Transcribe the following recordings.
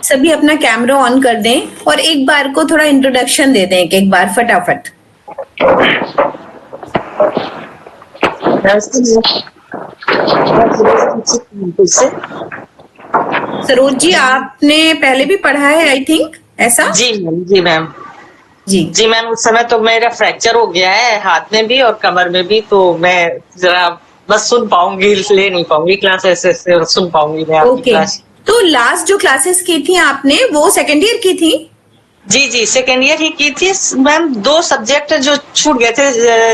सभी अपना camera on कर दें और एक बार को थोड़ा इंट्रोडक्शन दे दें एक बार फटाफट। सरोज जी, आपने पहले भी पढ़ा है आई थिंक, ऐसा? जी मैम। जी मैम, उस समय तो मेरा फ्रैक्चर हो गया है हाथ में भी और कमर में भी, तो मैं जरा बस सुन पाऊंगी, ले नहीं पाऊंगी क्लास, ऐसे सुन पाऊंगी मैं आपकी क्लास। तो लास्ट जो क्लासेस की थी आपने वो सेकेंड ईयर की थी? जी सेकेंड ईयर ही की थी मैम। 2 सब्जेक्ट जो छूट गए थे,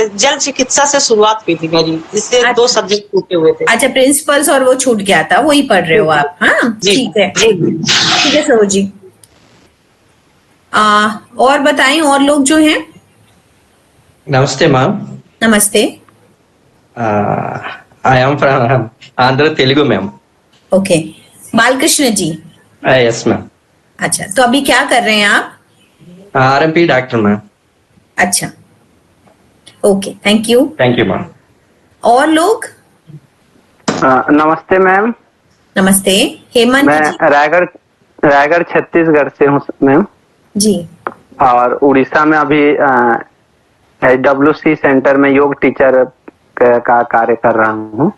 जल चिकित्सा से शुरुआत की थी मेरी, इसलिए 2 सब्जेक्ट छूटे हुए थे। अच्छा, प्रिंसिपल्स और वो छूट गया था, वही पढ़ रहे हो आप? हाँ, ठीक है सरोज जी। और बताएं और लोग जो हैं। नमस्ते मैम। नमस्ते। I am from Andhra Telugu ma'am. Okay, Balakrishna ji. Yes ma'am. अच्छा, तो अभी क्या कर रहे हैं आप? RMP doctor ma'am. अच्छा, ओके, थैंक यू मैम। और लोग? नमस्ते मैम। नमस्ते। हेमंत मैं जी। रायगढ़ छत्तीसगढ़ से हूँ मैम जी। और उड़ीसा में अभी HWC सेंटर में योग टीचर का कार्य कर रहा हूँ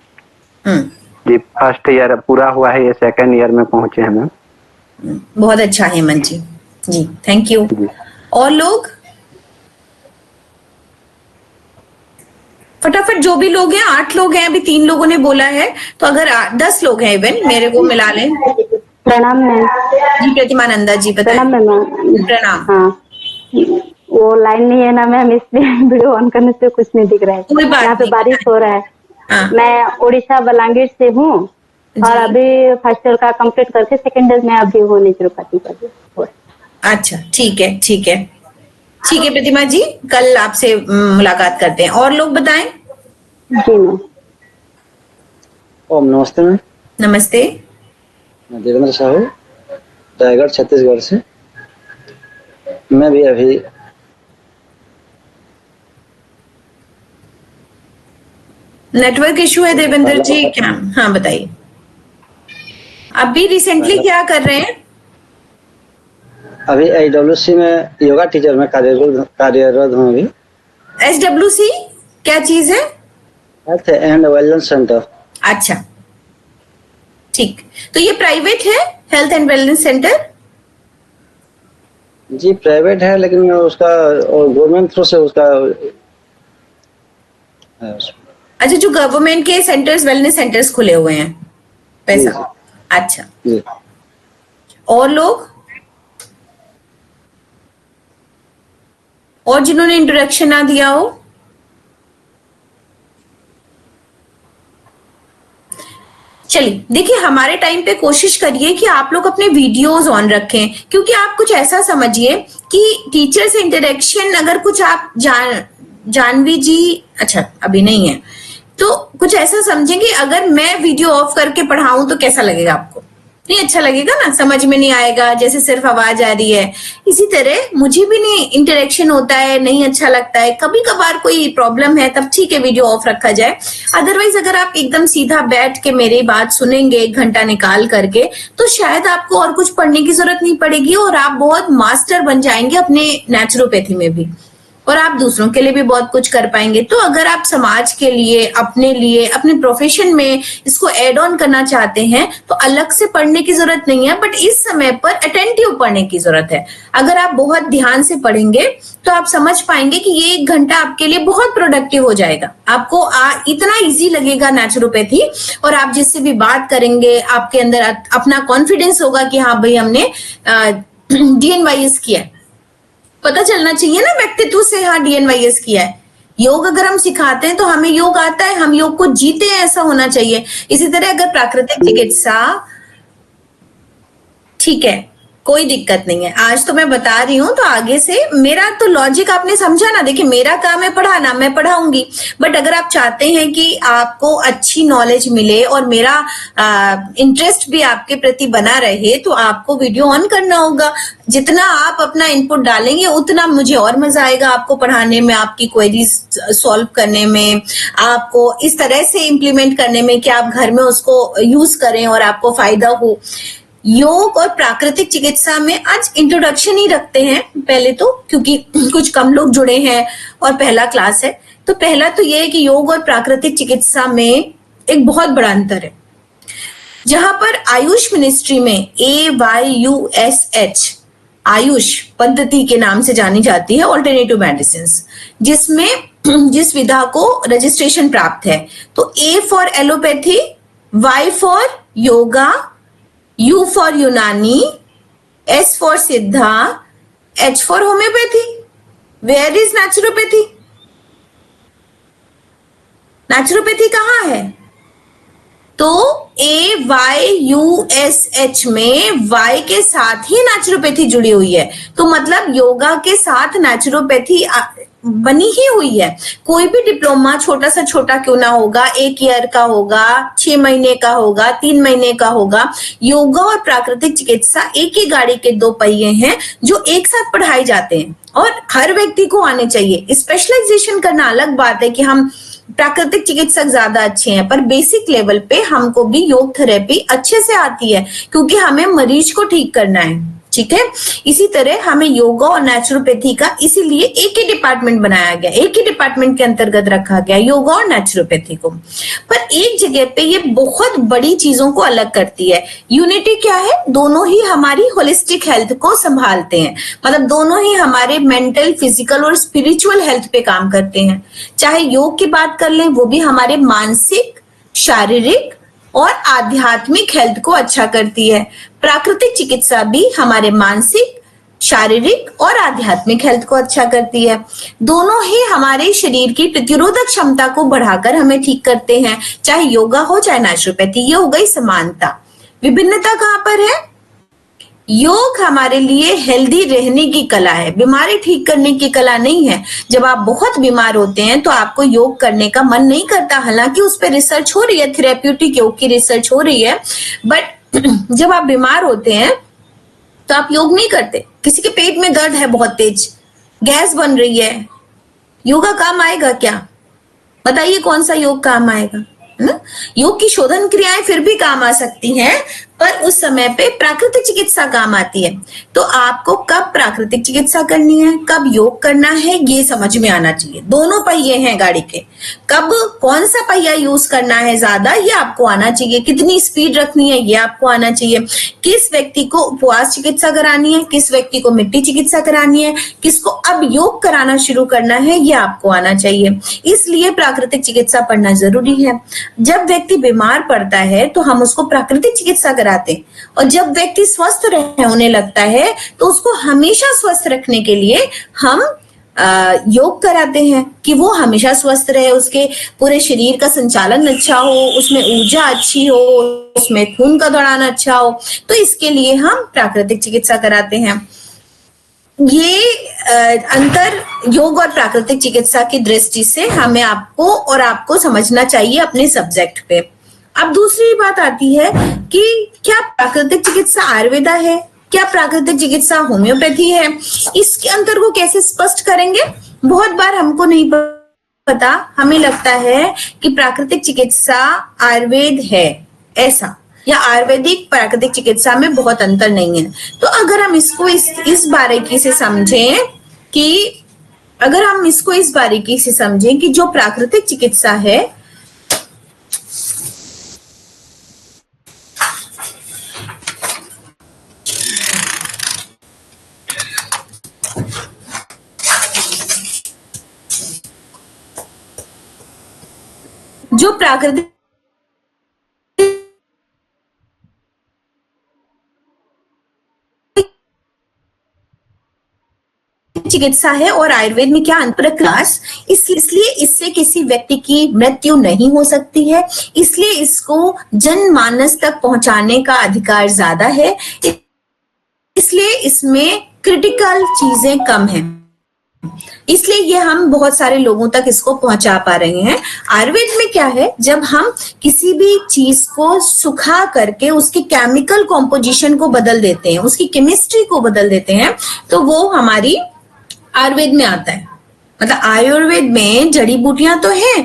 जी। फर्स्ट ईयर पूरा हुआ है, ये सेकंड ईयर में पहुंचे हैं मैम। बहुत अच्छा हेमंत जी। जी, थैंक यू। और लोग फटाफट, जो भी लोग हैं, 8 लोग हैं, अभी 3 लोगों ने बोला है, तो अगर 10 लोग हैं इवन, मेरे को मिला लें। प्रणाम मैम। जी प्रतिमा नंदा जी, बताएं। प्रणाम मैम। प्रणाम। हाँ, वो लाइन नहीं है ना मैम, इसलिए वीडियो ऑन करने से कुछ नहीं दिख रहा है। कोई बात यहाँ पे नहीं। बारिश हो रहा है। हाँ। मैं उड़ीसा बलांगीर से हूँ और अभी फर्स्ट ईयर का कंप्लीट करके सेकंड ईयर में अभी हूँ नेचुरोपैथी का। अच्छा, ठीक है प्रतिमा जी, कल आपसे मुलाकात करते हैं। और लोग बताएं। जी मैम। ओम नमस्ते मैम। नमस्ते। मैं देवेंद्र साहू, रायगढ़ छत्तीसगढ़ से। मैं भी अभी नेटवर्क इशू है देवेंद्र जी क्या? हाँ बताइए। अभी रिसेंटली क्या कर रहे हैं? अभी HWC में योगा टीचर में कार्यरत हूँ अभी। HWC क्या चीज है? Health and wellness centre. अच्छा, ठीक। तो ये प्राइवेट है, हेल्थ एंड वेलनेस सेंटर? जी प्राइवेट है, लेकिन उसका गवर्नमेंट थ्रू से उसका अच्छा, जो गवर्नमेंट के सेंटर्स, वेलनेस सेंटर्स खुले हुए हैं पैसा। अच्छा जी। और लोग? और जिन्होंने इंट्रोडक्शन ना दिया हो? चलिए, देखिए, हमारे टाइम पे कोशिश करिए कि आप लोग अपने वीडियोस ऑन रखें, क्योंकि आप कुछ ऐसा समझिए कि टीचर से इंटरेक्शन अगर कुछ आप जानवी जी, अच्छा अभी नहीं है, तो कुछ ऐसा समझेंगे, अगर मैं वीडियो ऑफ करके पढ़ाऊं तो कैसा लगेगा आपको? नहीं अच्छा लगेगा ना, समझ में नहीं आएगा, जैसे सिर्फ आवाज आ रही है। इसी तरह मुझे भी नहीं इंटरेक्शन होता है, नहीं अच्छा लगता है, कभी कभार कोई प्रॉब्लम है तब ठीक है वीडियो ऑफ रखा जाए। अदरवाइज अगर आप एकदम सीधा बैठ के मेरी बात सुनेंगे 1 घंटा निकाल करके, तो शायद आपको और कुछ पढ़ने की जरूरत नहीं पड़ेगी और आप बहुत मास्टर बन जाएंगे अपने नेचुरोपैथी में भी, और आप दूसरों के लिए भी बहुत कुछ कर पाएंगे। तो अगर आप समाज के लिए, अपने प्रोफेशन में इसको एड ऑन करना चाहते हैं तो अलग से पढ़ने की जरूरत नहीं है, बट इस समय पर अटेंटिव पढ़ने की जरूरत है। अगर आप बहुत ध्यान से पढ़ेंगे तो आप समझ पाएंगे कि ये 1 घंटा आपके लिए बहुत प्रोडक्टिव हो जाएगा। आपको इतना ईजी लगेगा नेचुरोपैथी, और आप जिससे भी बात करेंगे आपके अंदर अपना कॉन्फिडेंस होगा कि हाँ भाई हमने DNYS किया है। पता चलना चाहिए ना व्यक्तित्व से, हाँ DNYS किया है। योग अगर हम सिखाते हैं तो हमें योग आता है, हम योग को जीते हैं, ऐसा होना चाहिए। इसी तरह अगर प्राकृतिक चिकित्सा, ठीक है, कोई दिक्कत नहीं है। आज तो मैं बता रही हूँ, तो आगे से मेरा तो लॉजिक आपने समझा ना। देखिए, मेरा काम है पढ़ाना, मैं पढ़ाऊंगी, बट अगर आप चाहते हैं कि आपको अच्छी नॉलेज मिले और मेरा इंटरेस्ट भी आपके प्रति बना रहे, तो आपको वीडियो ऑन करना होगा। जितना आप अपना इनपुट डालेंगे उतना मुझे और मजा आएगा आपको पढ़ाने में, आपकी क्वेरीज सॉल्व करने में, आपको इस तरह से इम्प्लीमेंट करने में कि आप घर में उसको यूज करें और आपको फायदा हो। योग और प्राकृतिक चिकित्सा में आज इंट्रोडक्शन ही रखते हैं पहले तो, क्योंकि कुछ कम लोग जुड़े हैं और पहला क्लास है। तो पहला तो ये है कि योग और प्राकृतिक चिकित्सा में एक बहुत बड़ा अंतर है। जहां पर आयुष मिनिस्ट्री में AYUSH आयुष पद्धति के नाम से जानी जाती है ऑल्टरनेटिव मेडिसिन, जिस विधा को रजिस्ट्रेशन प्राप्त है। तो A for allopathy, Y for yoga, U for Unani, S for Siddha, H for homoeopathy. Where is naturopathy? Naturopathy कहाँ है? तो AYUSH में Y के साथ ही नेचुरोपैथी जुड़ी हुई है। तो मतलब योगा के साथ नेचुरोपैथी बनी ही हुई है। कोई भी डिप्लोमा छोटा सा छोटा क्यों ना होगा, 1 ईयर का होगा, 6 महीने का होगा, 3 महीने का होगा, योगा और प्राकृतिक चिकित्सा एक ही गाड़ी के 2 पहिए हैं जो एक साथ पढ़ाए जाते हैं और हर व्यक्ति को आने चाहिए। स्पेशलाइजेशन करना अलग बात है कि हम प्राकृतिक चिकित्सक ज्यादा अच्छे हैं, पर बेसिक लेवल पे हमको भी योग थेरेपी अच्छे से आती है क्योंकि हमें मरीज को ठीक करना है। ठीक है, इसी तरह हमें योगा और नेचुरोपैथी का इसीलिए एक ही डिपार्टमेंट बनाया गया, एक ही डिपार्टमेंट के अंतर्गत रखा गया योगा और नेचुरोपैथी को। पर एक जगह पे ये बहुत बड़ी चीजों को अलग करती है। यूनिटी क्या है? दोनों ही हमारी होलिस्टिक हेल्थ को संभालते हैं, मतलब दोनों ही हमारे मेंटल, फिजिकल और स्पिरिचुअल हेल्थ पे काम करते हैं। चाहे योग की बात कर लें, वो भी हमारे मानसिक, शारीरिक और आध्यात्मिक हेल्थ को अच्छा करती है। प्राकृतिक चिकित्सा भी हमारे मानसिक, शारीरिक और आध्यात्मिक हेल्थ को अच्छा करती है। दोनों ही हमारे शरीर की प्रतिरोधक क्षमता को बढ़ाकर हमें ठीक करते हैं, चाहे योगा हो चाहे नेचुरोपैथी। ये हो गई समानता। विभिन्नता कहाँ पर है? योग हमारे लिए हेल्दी रहने की कला है, बीमारी ठीक करने की कला नहीं है। जब आप बहुत बीमार होते हैं तो आपको योग करने का मन नहीं करता, हालांकि उस पर रिसर्च हो रही है, थेरेप्यूटिक योग की रिसर्च हो रही है, बट जब आप बीमार होते हैं तो आप योग नहीं करते। किसी के पेट में दर्द है बहुत तेज, गैस बन रही है, योगा काम आएगा क्या? बताइए कौन सा योग काम आएगा? है ना? योग की शोधन क्रियाएं फिर भी काम आ सकती हैं, पर उस समय पे प्राकृतिक चिकित्सा काम आती है। तो आपको कब प्राकृतिक चिकित्सा करनी है, कब योग करना है, ये समझ में आना चाहिए। दोनों पहिए हैं गाड़ी के, कब कौन सा पहिया यूज करना है ज्यादा, ये आपको आना चाहिए। कितनी स्पीड रखनी है, ये आपको आना चाहिए। किस व्यक्ति को उपवास चिकित्सा करानी है, किस व्यक्ति को मिट्टी चिकित्सा करानी है, किसको अब योग कराना शुरू करना है, ये आपको आना चाहिए। इसलिए प्राकृतिक चिकित्सा पढ़ना जरूरी है। जब व्यक्ति बीमार पड़ता है तो हम उसको प्राकृतिक चिकित्सा कराते, और जब व्यक्ति स्वस्थ होने लगता है तो उसको हमेशा स्वस्थ रखने के लिए हम योग कराते हैं कि वो हमेशा स्वस्थ रहे, उसके पूरे शरीर का संचालन अच्छा हो, उसमें ऊर्जा अच्छी हो, उसमें खून का दौड़ान अच्छा हो। तो इसके लिए हम प्राकृतिक चिकित्सा कराते हैं। ये अंतर योग और प्राकृतिक चिकित्सा की दृष्टि से हमें आपको समझना चाहिए अपने सब्जेक्ट पे। अब दूसरी बात आती है कि क्या प्राकृतिक चिकित्सा आयुर्वेदा है, क्या प्राकृतिक चिकित्सा होम्योपैथी है? इसके अंतर को कैसे स्पष्ट करेंगे? बहुत बार हमको नहीं पता, हमें लगता है कि प्राकृतिक चिकित्सा आयुर्वेद है ऐसा, या आयुर्वेदिक प्राकृतिक चिकित्सा में बहुत अंतर नहीं है। तो अगर हम इसको इस बारीकी से समझें कि जो प्राकृतिक चिकित्सा है चिकित्सा है और आयुर्वेद में क्या अंतर क्लास, इसलिए इससे किसी व्यक्ति की मृत्यु नहीं हो सकती है, इसलिए इसको जनमानस तक पहुंचाने का अधिकार ज्यादा है, इसलिए इसमें क्रिटिकल चीजें कम हैं, इसलिए ये हम बहुत सारे लोगों तक इसको पहुंचा पा रहे हैं। आयुर्वेद में क्या है, जब हम किसी भी चीज को सुखा करके उसकी केमिकल कॉम्पोजिशन को बदल देते हैं, उसकी केमिस्ट्री को बदल देते हैं, तो वो हमारी आयुर्वेद में आता है। मतलब आयुर्वेद में जड़ी बूटियां तो हैं,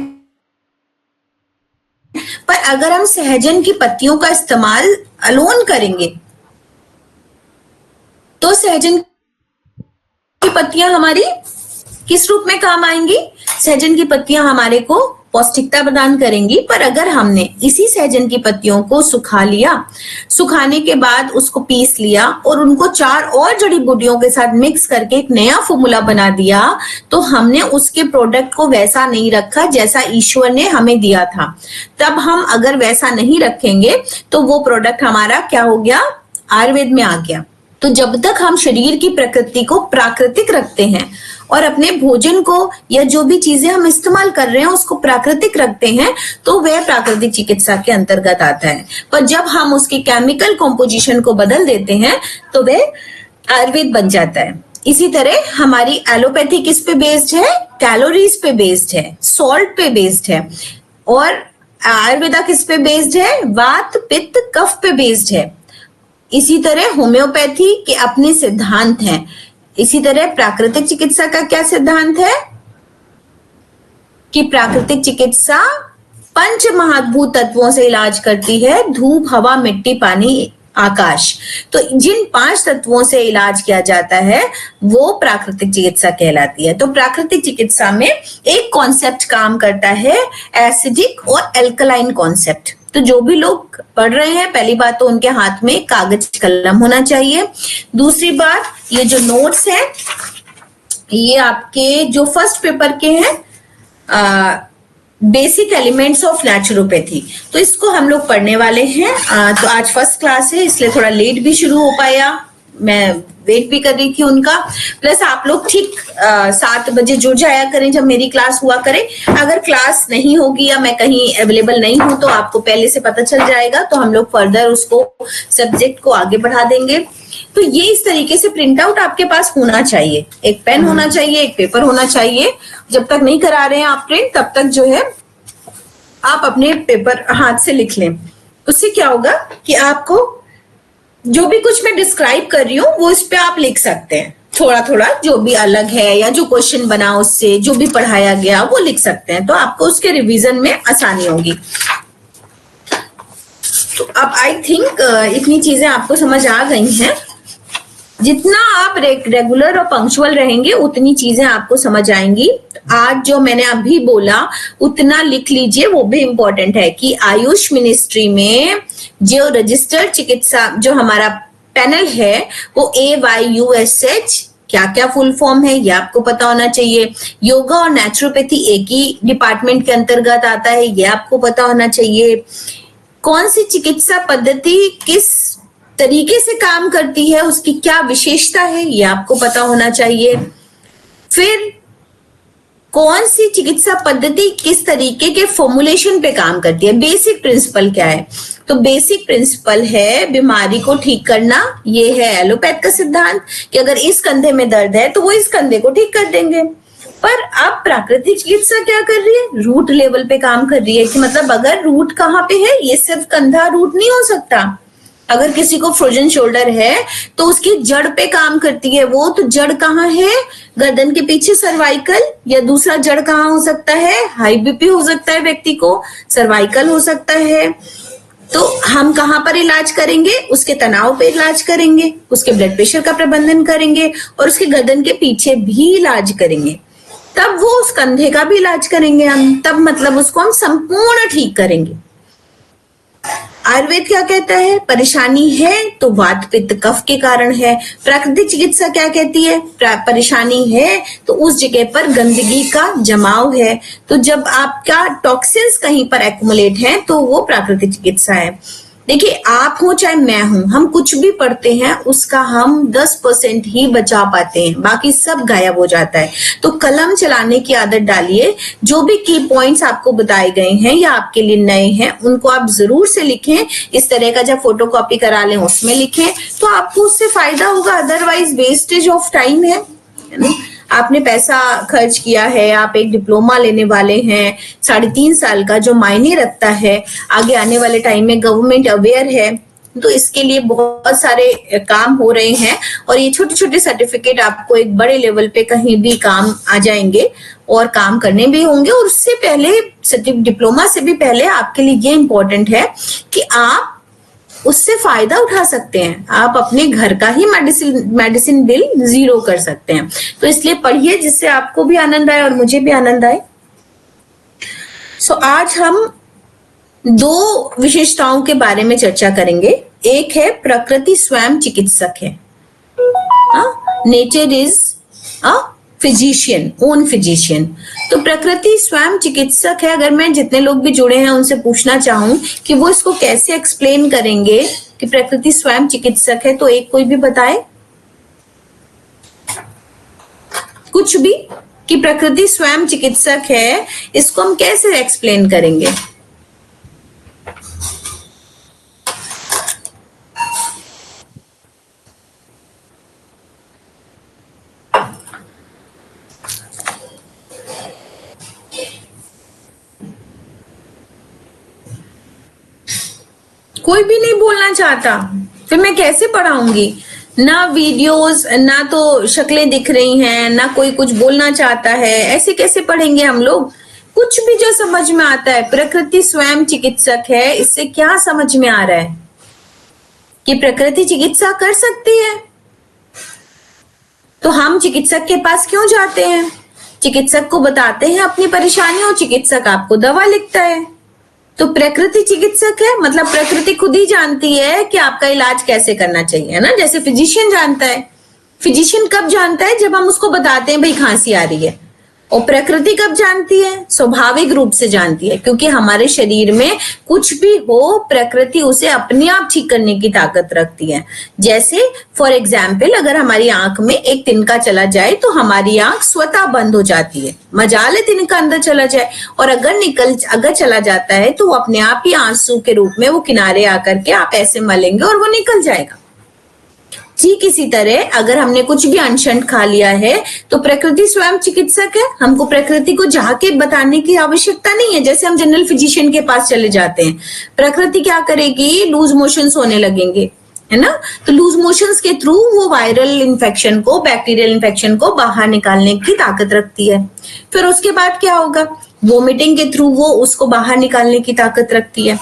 पर अगर हम सहजन की पत्तियों का इस्तेमाल अलोन करेंगे सहजन की पत्तियां हमारी किस रूप में काम आएंगी? सहजन की पत्तियां हमारे को पौष्टिकता प्रदान करेंगी। पर अगर हमने इसी सहजन की पत्तियों को सुखा लिया, सुखाने के बाद उसको पीस लिया और उनको 4 और जड़ी बूटियों के साथ मिक्स करके एक नया फॉर्मूला बना दिया, तो हमने उसके प्रोडक्ट को वैसा नहीं रखा जैसा ईश्वर ने हमें दिया था। तब हम अगर वैसा नहीं रखेंगे तो वो प्रोडक्ट हमारा क्या हो गया? आयुर्वेद में आ गया। तो जब तक हम शरीर की प्रकृति को प्राकृतिक रखते हैं और अपने भोजन को या जो भी चीजें हम इस्तेमाल कर रहे हैं उसको प्राकृतिक रखते हैं, तो वह प्राकृतिक चिकित्सा के अंतर्गत आता है। पर जब हम उसकी केमिकल कॉम्पोजिशन को बदल देते हैं तो वह आयुर्वेद बन जाता है। इसी तरह हमारी एलोपैथी किस पे बेस्ड है? कैलोरीज पे बेस्ड है, सॉल्ट पे बेस्ड है। और आयुर्वेदा किस पे बेस्ड है? वात पित्त कफ पे बेस्ड है। इसी तरह होम्योपैथी के अपने सिद्धांत हैं। इसी तरह प्राकृतिक चिकित्सा का क्या सिद्धांत है? कि प्राकृतिक चिकित्सा 5 महाभूत तत्वों से इलाज करती है, धूप, हवा, मिट्टी, पानी, आकाश। तो जिन 5 तत्वों से इलाज किया जाता है वो प्राकृतिक चिकित्सा कहलाती है। तो प्राकृतिक चिकित्सा में एक कॉन्सेप्ट काम करता है, एसिडिक और एल्कलाइन कॉन्सेप्ट। तो जो भी लोग पढ़ रहे हैं, पहली बात तो उनके हाथ में कागज कलम होना चाहिए। दूसरी बात, ये जो नोट्स हैं ये आपके जो फर्स्ट पेपर के हैं, बेसिक एलिमेंट्स ऑफ नेचुरोपैथी, तो इसको हम लोग पढ़ने वाले हैं। तो आज फर्स्ट क्लास है इसलिए थोड़ा लेट भी शुरू हो पाया, मैं वेट भी कर रही थी उनका। प्लस आप लोग ठीक 7 बजे जुड़ जाया करें जब मेरी क्लास हुआ करे। अगर क्लास नहीं होगी या मैं कहीं अवेलेबल नहीं हूं तो आपको पहले से पता चल जाएगा, तो हम लोग फर्दर उसको सब्जेक्ट को आगे बढ़ा देंगे। तो ये इस तरीके से प्रिंट आउट आपके पास होना चाहिए, एक पेन होना चाहिए, एक पेपर होना चाहिए। जब तक नहीं करा रहे हैं आप प्रिंट, तब तक जो है आप अपने पेपर हाथ से लिख लें। उससे क्या होगा कि आपको जो भी कुछ मैं डिस्क्राइब कर रही हूँ वो इस पे आप लिख सकते हैं, थोड़ा थोड़ा जो भी अलग है या जो क्वेश्चन बना उससे जो भी पढ़ाया गया वो लिख सकते हैं, तो आपको उसके रिवीजन में आसानी होगी। तो अब आई थिंक इतनी चीजें आपको समझ आ गई हैं। जितना आप रेगुलर और पंक्चुअल रहेंगे उतनी चीजें आपको समझ आएंगी। आज जो मैंने अभी बोला उतना लिख लीजिए, वो भी इम्पोर्टेंट है कि आयुष मिनिस्ट्री में जो रजिस्टर्ड चिकित्सा जो हमारा पैनल है वो AYUSH क्या क्या फुल फॉर्म है ये आपको पता होना चाहिए। योगा और नेचुरोपैथी एक ही डिपार्टमेंट के अंतर्गत आता है, ये आपको पता होना चाहिए। कौन सी चिकित्सा पद्धति किस तरीके से काम करती है, उसकी क्या विशेषता है, ये आपको पता होना चाहिए। फिर कौन सी चिकित्सा पद्धति किस तरीके के फॉर्मुलेशन पे काम करती है, बेसिक प्रिंसिपल क्या है। तो बेसिक प्रिंसिपल है बीमारी को ठीक करना, ये है एलोपैथ का सिद्धांत कि अगर इस कंधे में दर्द है तो वो इस कंधे को ठीक कर देंगे। पर अब प्राकृतिक चिकित्सा क्या कर रही है? रूट लेवल पे काम कर रही है कि मतलब अगर रूट कहाँ पे है, ये सिर्फ कंधा रूट नहीं हो सकता। अगर किसी को फ्रोजन शोल्डर है तो उसकी जड़ पे काम करती है वो, तो जड़ कहाँ है? गर्दन के पीछे सर्वाइकल, या दूसरा जड़ कहाँ हो सकता है? हाई बीपी हो सकता है व्यक्ति को, सर्वाइकल हो सकता है। तो हम कहाँ पर इलाज करेंगे? उसके तनाव पे इलाज करेंगे, उसके ब्लड प्रेशर का प्रबंधन करेंगे और उसके गर्दन के पीछे भी इलाज करेंगे। तब वो उस कंधे का भी इलाज करेंगे हम, तब मतलब उसको हम संपूर्ण ठीक करेंगे। आयुर्वेद क्या कहता है? परेशानी है तो वात पित्त कफ के कारण है। प्राकृतिक चिकित्सा क्या कहती है? परेशानी है तो उस जगह पर गंदगी का जमाव है। तो जब आपका टॉक्सिन्स कहीं पर एक्युमुलेट है तो वो प्राकृतिक चिकित्सा है। देखिए, आप हो चाहे मैं हूं, हम कुछ भी पढ़ते हैं उसका हम 10% ही बचा पाते हैं, बाकी सब गायब हो जाता है। तो कलम चलाने की आदत डालिए। जो भी की पॉइंट्स आपको बताए गए हैं या आपके लिए नए हैं उनको आप जरूर से लिखें। इस तरह का जब फोटो कॉपी करा लें उसमें लिखें तो आपको उससे फायदा होगा, अदरवाइज वेस्टेज ऑफ टाइम है ना। आपने पैसा खर्च किया है, आप एक डिप्लोमा लेने वाले हैं 3.5 साल का, जो मायने रखता है। आगे आने वाले टाइम में गवर्नमेंट अवेयर है तो इसके लिए बहुत सारे काम हो रहे हैं और ये छोटे छोटे सर्टिफिकेट आपको एक बड़े लेवल पे कहीं भी काम आ जाएंगे और काम करने भी होंगे। और उससे पहले डिप्लोमा से भी पहले आपके लिए ये इम्पोर्टेंट है कि आप उससे फायदा उठा सकते हैं। आप अपने घर का ही मेडिसिन बिल 0 कर सकते हैं। तो इसलिए पढ़िए जिससे आपको भी आनंद आए और मुझे भी आनंद आए। सो आज हम 2 विशेषताओं के बारे में चर्चा करेंगे। एक है प्रकृति स्वयं चिकित्सक है, nature is a physician, own physician. तो प्रकृति स्वयं चिकित्सक है। अगर मैं जितने लोग भी जुड़े हैं उनसे पूछना चाहूं कि वो इसको कैसे एक्सप्लेन करेंगे कि प्रकृति स्वयं चिकित्सक है, तो एक कोई भी बताए कुछ भी कि प्रकृति स्वयं चिकित्सक है, इसको हम कैसे एक्सप्लेन करेंगे? कोई भी नहीं बोलना चाहता, फिर मैं कैसे पढ़ाऊंगी? ना वीडियोस, ना तो शक्लें दिख रही हैं, ना कोई कुछ बोलना चाहता है, ऐसे कैसे पढ़ेंगे हम लोग? कुछ भी जो समझ में आता है, प्रकृति स्वयं चिकित्सक है, इससे क्या समझ में आ रहा है कि प्रकृति चिकित्सा कर सकती है? तो हम चिकित्सक के पास क्यों जाते हैं? चिकित्सक को बताते हैं अपनी परेशानी और चिकित्सक आपको दवा लिखता है। तो प्रकृति चिकित्सक है मतलब प्रकृति खुद ही जानती है कि आपका इलाज कैसे करना चाहिए, है ना? जैसे फिजिशियन जानता है। फिजिशियन कब जानता है? जब हम उसको बताते हैं भाई खांसी आ रही है। और प्रकृति कब जानती है? स्वाभाविक रूप से जानती है, क्योंकि हमारे शरीर में कुछ भी हो प्रकृति उसे अपने आप ठीक करने की ताकत रखती है। जैसे फॉर एग्जाम्पल, अगर हमारी आंख में एक तिनका चला जाए तो हमारी आंख स्वतः बंद हो जाती है, मजाल तिनका अंदर चला जाए, और अगर चला जाता है तो वो अपने आप ही आंसू के रूप में वो किनारे आकर के आप ऐसे मलेंगे और वो निकल जाएगा। ठीक इसी तरह अगर हमने कुछ भी अनशन खा लिया है तो प्रकृति स्वयं चिकित्सक है, हमको प्रकृति को जाके बताने की आवश्यकता नहीं है। जैसे हम जनरल फिजिशियन के पास चले जाते हैं, प्रकृति क्या करेगी? लूज मोशंस होने लगेंगे, है ना? तो लूज मोशंस के थ्रू वो वायरल इन्फेक्शन को, बैक्टीरियल इन्फेक्शन को बाहर निकालने की ताकत रखती है। फिर उसके बाद क्या होगा? वोमिटिंग के थ्रू वो उसको बाहर निकालने की ताकत रखती है।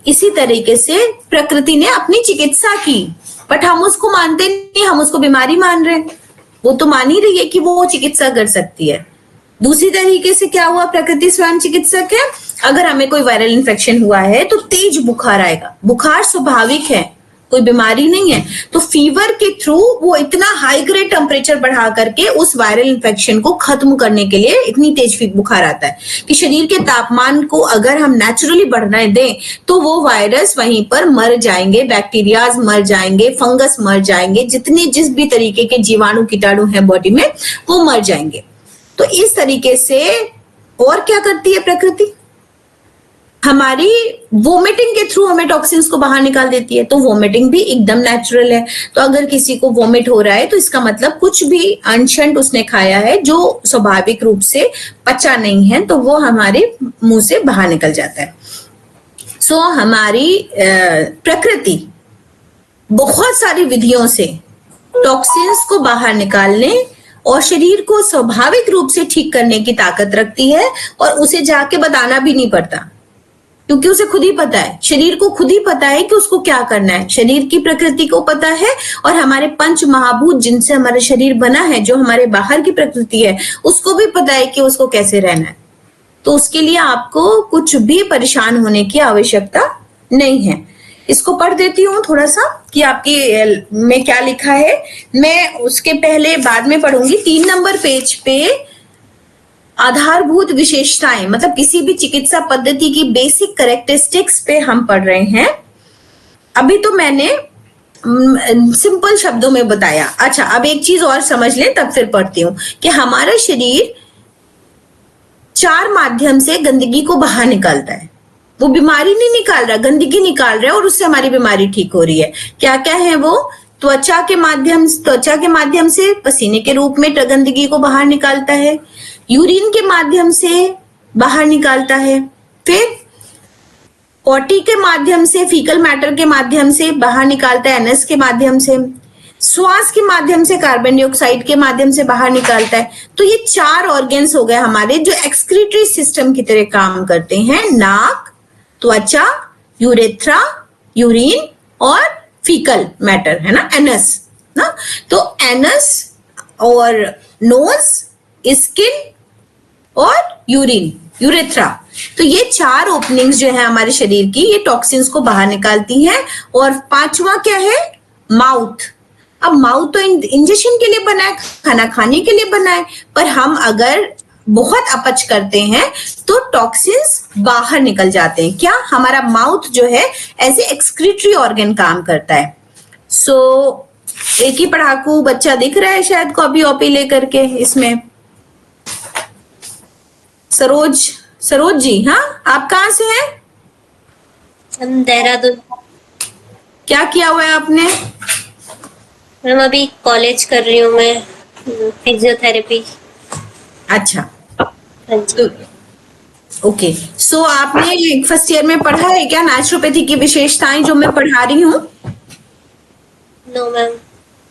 इसी तरीके से प्रकृति ने अपनी चिकित्सा की, बट हम उसको मानते नहीं, हम उसको बीमारी मान रहे हैं। वो तो मान ही रही है कि वो चिकित्सा कर सकती है। दूसरी तरीके से क्या हुआ? प्रकृति स्वयं चिकित्सक है। अगर हमें कोई वायरल इन्फेक्शन हुआ है तो तेज बुखार आएगा, बुखार स्वाभाविक है, कोई बीमारी नहीं है। तो फीवर के थ्रू वो इतना हाई ग्रेड टेम्परेचर बढ़ा करके उस वायरल इन्फेक्शन को खत्म करने के लिए इतनी तेज बुखार आता है कि शरीर के तापमान को अगर हम नेचुरली बढ़ने दें तो वो वायरस वहीं पर मर जाएंगे, बैक्टीरियाज मर जाएंगे, फंगस मर जाएंगे, जिस भी तरीके के जीवाणु कीटाणु हैं बॉडी में वो मर जाएंगे। तो इस तरीके से और क्या करती है प्रकृति? हमारी वोमिटिंग के थ्रू हमें टॉक्सिन्स को बाहर निकाल देती है। तो वोमिटिंग भी एकदम नेचुरल है। तो अगर किसी को वोमिट हो रहा है तो इसका मतलब कुछ भी अनशंट उसने खाया है जो स्वाभाविक रूप से पचा नहीं है, तो वो हमारे मुंह से बाहर निकल जाता है। सो हमारी प्रकृति बहुत सारी विधियों से टॉक्सिन्स को बाहर निकालने और शरीर को स्वाभाविक रूप से ठीक करने की ताकत रखती है, और उसे जाके बताना भी नहीं पड़ता क्योंकि उसे खुद ही पता है, शरीर को खुद ही पता है कि उसको क्या करना है। शरीर की प्रकृति को पता है, और हमारे पंच महाभूत जिनसे हमारा शरीर बना है, जो हमारे बाहर की प्रकृति है, उसको भी पता है कि उसको कैसे रहना है। तो उसके लिए आपको कुछ भी परेशान होने की आवश्यकता नहीं है। इसको पढ़ देती हूँ थोड़ा सा कि आपकी में क्या लिखा है। मैं उसके पहले बाद में पढ़ूंगी। 3 नंबर पेज पे आधारभूत विशेषताएं, मतलब किसी भी चिकित्सा पद्धति की बेसिक कैरेक्टरिस्टिक्स पे हम पढ़ रहे हैं। अभी तो मैंने सिंपल शब्दों में बताया। अच्छा, अब एक चीज और समझ लें तब फिर पढ़ती हूँ कि हमारा शरीर 4 माध्यम से गंदगी को बाहर निकालता है। वो बीमारी नहीं निकाल रहा, गंदगी निकाल रहा है, और उससे हमारी बीमारी ठीक हो रही है। क्या क्या है वो? त्वचा के माध्यम से पसीने के रूप में गंदगी को बाहर निकालता है, यूरिन के माध्यम से बाहर निकालता है, फिर पॉटी के माध्यम से, फीकल मैटर के माध्यम से बाहर निकालता है, एनएस के माध्यम से, श्वास के माध्यम से, कार्बन डाइऑक्साइड के माध्यम से बाहर निकालता है। तो ये 4 ऑर्गन्स हो गए हमारे जो एक्सक्रीटरी सिस्टम की तरह काम करते हैं। नाक, त्वचा, यूरेथ्रा, यूरिन और फीकल मैटर, है ना, एनस ना। तो एनस और नोज, स्किन और यूरिन, यूरेथ्रा, तो ये 4 ओपनिंग्स जो है हमारे शरीर की, ये टॉक्सिन्स को बाहर निकालती हैं। और 5वां क्या है, माउथ। अब माउथ तो इंजेक्शन के लिए बना है, खाना खाने के लिए बना है, पर हम अगर बहुत अपच करते हैं तो टॉक्सिन्स बाहर निकल जाते हैं। क्या, हमारा माउथ जो है एज ए एक्सक्रीटरी ऑर्गन काम करता है। सो एक ही पढ़ाकू बच्चा दिख रहा है शायद कॉपी वॉपी लेकर के इसमें। सरोज जी, हाँ, आप कहाँ से हैं? हम देहरादून। क्या किया हुआ है आपने? मैम अभी कॉलेज कर रही हूँ मैं, फिजियोथेरेपी। अच्छा, हाँ जी। ओके। सो आपने फर्स्ट ईयर में पढ़ा है क्या नेचुरोपैथी की विशेषताएं जो मैं पढ़ा रही हूँ? No ma'am.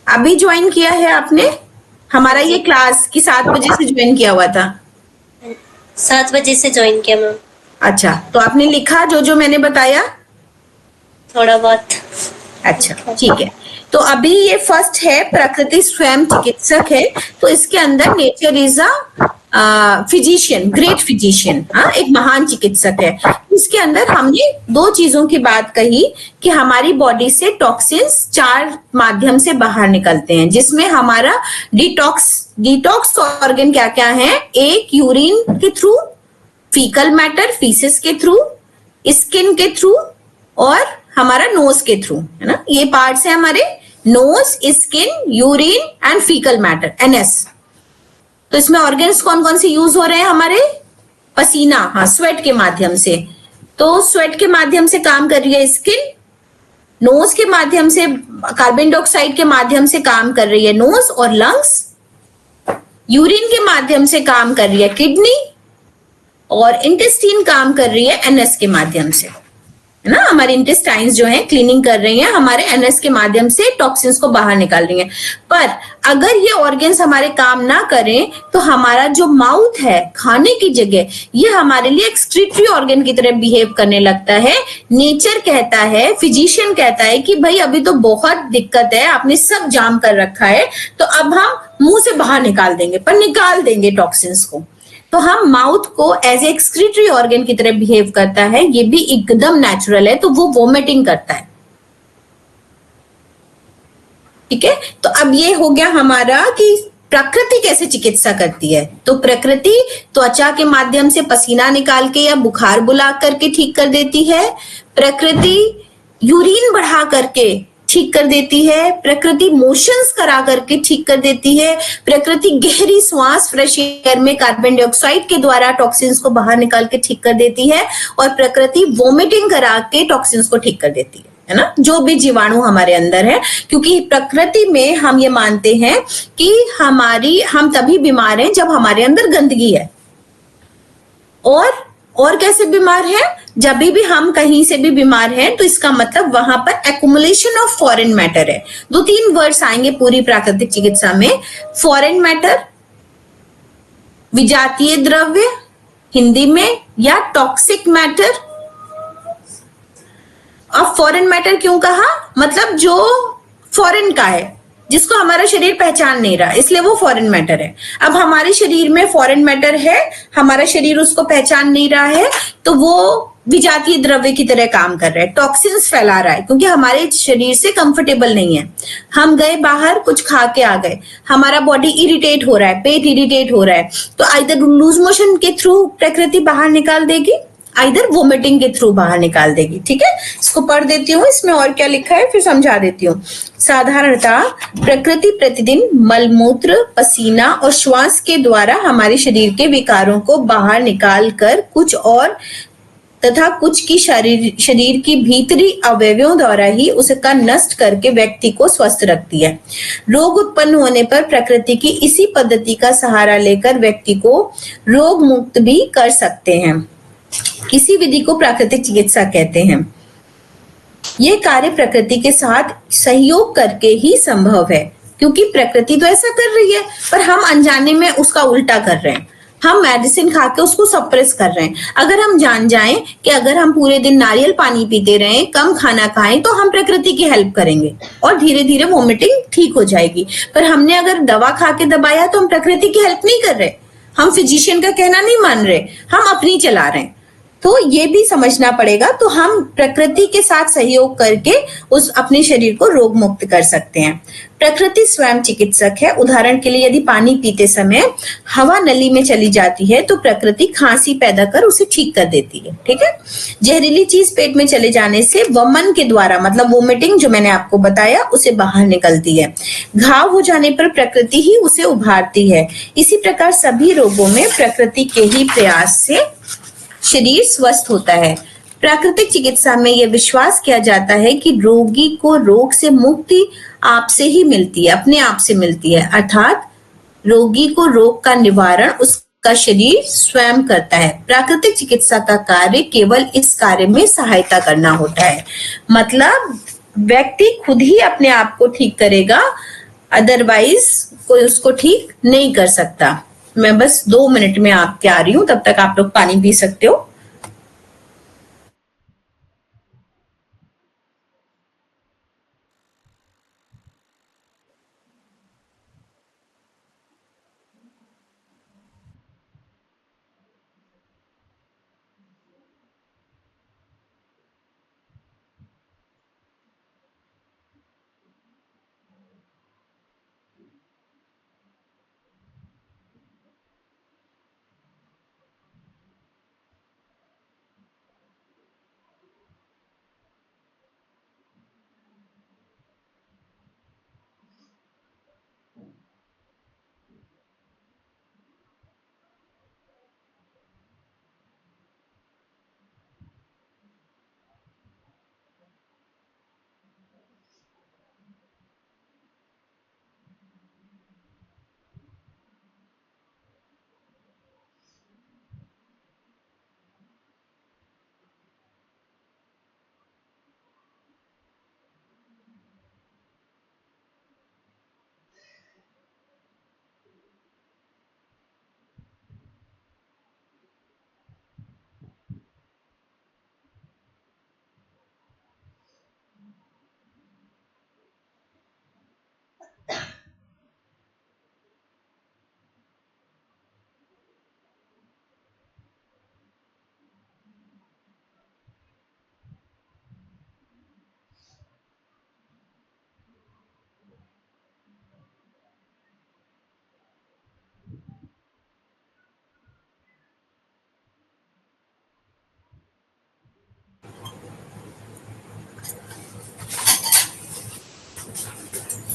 अभी ज्वाइन किया है आपने हमारा ये क्लास की 7 बजे से ज्वाइन किया हुआ था? 7 बजे से ज्वाइन किया मैम। अच्छा, तो आपने लिखा जो जो मैंने बताया? थोड़ा बहुत। अच्छा, ठीक है। तो अभी ये फर्स्ट है, प्रकृति स्वयं चिकित्सक है, तो इसके अंदर nature is a physician, great physician, हाँ, एक महान चिकित्सक है। इसके अंदर हमने 2 चीजों की बात कही कि हमारी बॉडी से टॉक्सिन्स 4 माध्यम से बाहर निकलते हैं, जिसमें हमारा डिटॉक्स ऑर्गन क्या क्या है, एक यूरिन के थ्रू, फीकल मैटर फीसिस के थ्रू, स्किन के थ्रू और हमारा नोज के थ्रू, है ना। ये पार्ट्स है हमारे, nose, skin, urine and faecal matter, NS. तो इसमें ऑर्गन्स कौन कौन से यूज हो रहे हैं हमारे? पसीना, हाँ, स्वेट के माध्यम से। तो स्वेट के माध्यम से काम कर रही है स्किन, नोज के माध्यम से, कार्बन डाइऑक्साइड के माध्यम से काम कर रही है नोज और लंग्स, यूरिन के माध्यम से काम कर रही है किडनी, और इंटेस्टाइन काम कर रही है एनएस के माध्यम से, है ना। हमारे इंटेस्टाइन्स जो हैं क्लीनिंग कर रही हैं, हमारे एनएस के माध्यम से टॉक्सिन्स को बाहर निकाल रही हैं। पर अगर ये ऑर्गन्स हमारे काम ना करें तो हमारा जो माउथ है खाने की जगह, ये हमारे लिए एक्सक्रीटरी ऑर्गन की तरह बिहेव करने लगता है। नेचर कहता है, फिजिशियन कहता है कि भाई अभी तो बहुत दिक्कत है, आपने सब जाम कर रखा है, तो अब हम मुंह से बाहर निकाल देंगे, पर निकाल देंगे टॉक्सिन्स को। तो हम माउथ को एज एक्सक्रीटरी ऑर्गन की तरह बिहेव करता है, ये भी एकदम नेचुरल है, तो वो वोमिटिंग करता है। ठीक है, तो अब ये हो गया हमारा कि प्रकृति कैसे चिकित्सा करती है। तो प्रकृति त्वचा के माध्यम से पसीना निकाल के या बुखार बुला करके ठीक कर देती है, प्रकृति यूरिन बढ़ा करके ठीक कर देती है, प्रकृति मोशंस करा करके ठीक कर देती है, प्रकृति गहरी श्वास फ्रेश एयर में कार्बन डाइऑक्साइड के द्वारा टॉक्सिन्स को बाहर निकाल के ठीक कर देती है, और प्रकृति वोमिटिंग करा के टॉक्सिन्स को ठीक कर देती है ना, जो भी जीवाणु हमारे अंदर है। क्योंकि प्रकृति में हम ये मानते हैं कि हम तभी बीमार हैं जब हमारे अंदर गंदगी है। और कैसे बीमार है? जब भी हम कहीं से भी बीमार हैं तो इसका मतलब वहां पर एक्युमुलेशन ऑफ फॉरेन मैटर है। 2-3 वर्ड्स आएंगे पूरी प्राकृतिक चिकित्सा में। फॉरेन मैटर, विजातीय द्रव्य हिंदी में, या टॉक्सिक मैटर। अब फॉरेन मैटर क्यों कहा? मतलब जो फॉरेन का है, जिसको हमारा शरीर पहचान नहीं रहा, इसलिए वो फॉरेन मैटर है। अब हमारे शरीर में फॉरेन मैटर है, हमारा शरीर उसको पहचान नहीं रहा है, तो वो विजातीय द्रव्य की तरह काम कर रहा है, टॉक्सिन्स फैला रहा है, क्योंकि हमारे शरीर से कंफर्टेबल नहीं है। हम गए बाहर, कुछ खा के आ गए, हमारा बॉडी इरिटेट हो रहा है, पेट इरिटेट हो रहा है, तो आइदर लूज मोशन के थ्रू प्रकृति बाहर निकाल देगी, आइदर वोमिटिंग के थ्रू बाहर निकाल देगी। ठीक है, इसको पढ़ देती हूँ, इसमें और क्या लिखा है फिर समझा देती हूँ। साधारणतः प्रकृति प्रतिदिन मलमूत्र, पसीना और श्वास के द्वारा हमारे शरीर के विकारों को बाहर निकाल कर कुछ और तथा कुछ की शरीर की भीतरी अवयवों द्वारा ही उसका नष्ट करके व्यक्ति को स्वस्थ रखती है। रोग उत्पन्न होने पर प्रकृति की इसी पद्धति का सहारा लेकर व्यक्ति को रोग मुक्त भी कर सकते हैं। इसी विधि को प्राकृतिक चिकित्सा कहते हैं। यह कार्य प्रकृति के साथ सहयोग करके ही संभव है, क्योंकि प्रकृति तो ऐसा कर रही है पर हम अनजाने में उसका उल्टा कर रहे हैं। हम मेडिसिन खा के उसको सप्रेस कर रहे हैं। अगर हम जान जाएं कि अगर हम पूरे दिन नारियल पानी पीते रहें, कम खाना खाएं, तो हम प्रकृति की हेल्प करेंगे और धीरे धीरे वोमिटिंग ठीक हो जाएगी। पर हमने अगर दवा खा के दबाया तो हम प्रकृति की हेल्प नहीं कर रहे, हम फिजिशियन का कहना नहीं मान रहे, हम अपनी चला रहे हैं। तो ये भी समझना पड़ेगा। तो हम प्रकृति के साथ सहयोग करके उस अपने शरीर को रोग मुक्त कर सकते हैं। प्रकृति स्वयं चिकित्सक है। उदाहरण के लिए यदि पानी पीते समय हवा नली में चली जाती है तो प्रकृति खांसी पैदा कर उसे ठीक कर देती है। ठीक है। जहरीली चीज पेट में चले जाने से वमन के द्वारा, मतलब वोमिटिंग जो मैंने आपको बताया, उसे बाहर निकलती है। घाव हो जाने पर प्रकृति ही उसे उभारती है। इसी प्रकार सभी रोगों में प्रकृति के ही प्रयास से शरीर स्वस्थ होता है। प्राकृतिक चिकित्सा में यह विश्वास किया जाता है कि रोगी को रोग से मुक्ति आपसे ही मिलती है, अपने आप से मिलती है। अर्थात रोगी को रोग का निवारण उसका शरीर स्वयं करता है। प्राकृतिक चिकित्सा का कार्य केवल इस कार्य में सहायता करना होता है। मतलब व्यक्ति खुद ही अपने आप को ठीक करेगा, अदरवाइज कोई उसको ठीक नहीं कर सकता। मैं बस 2 मिनट में आपके आ रही हूं, तब तक आप लोग पानी पी सकते हो।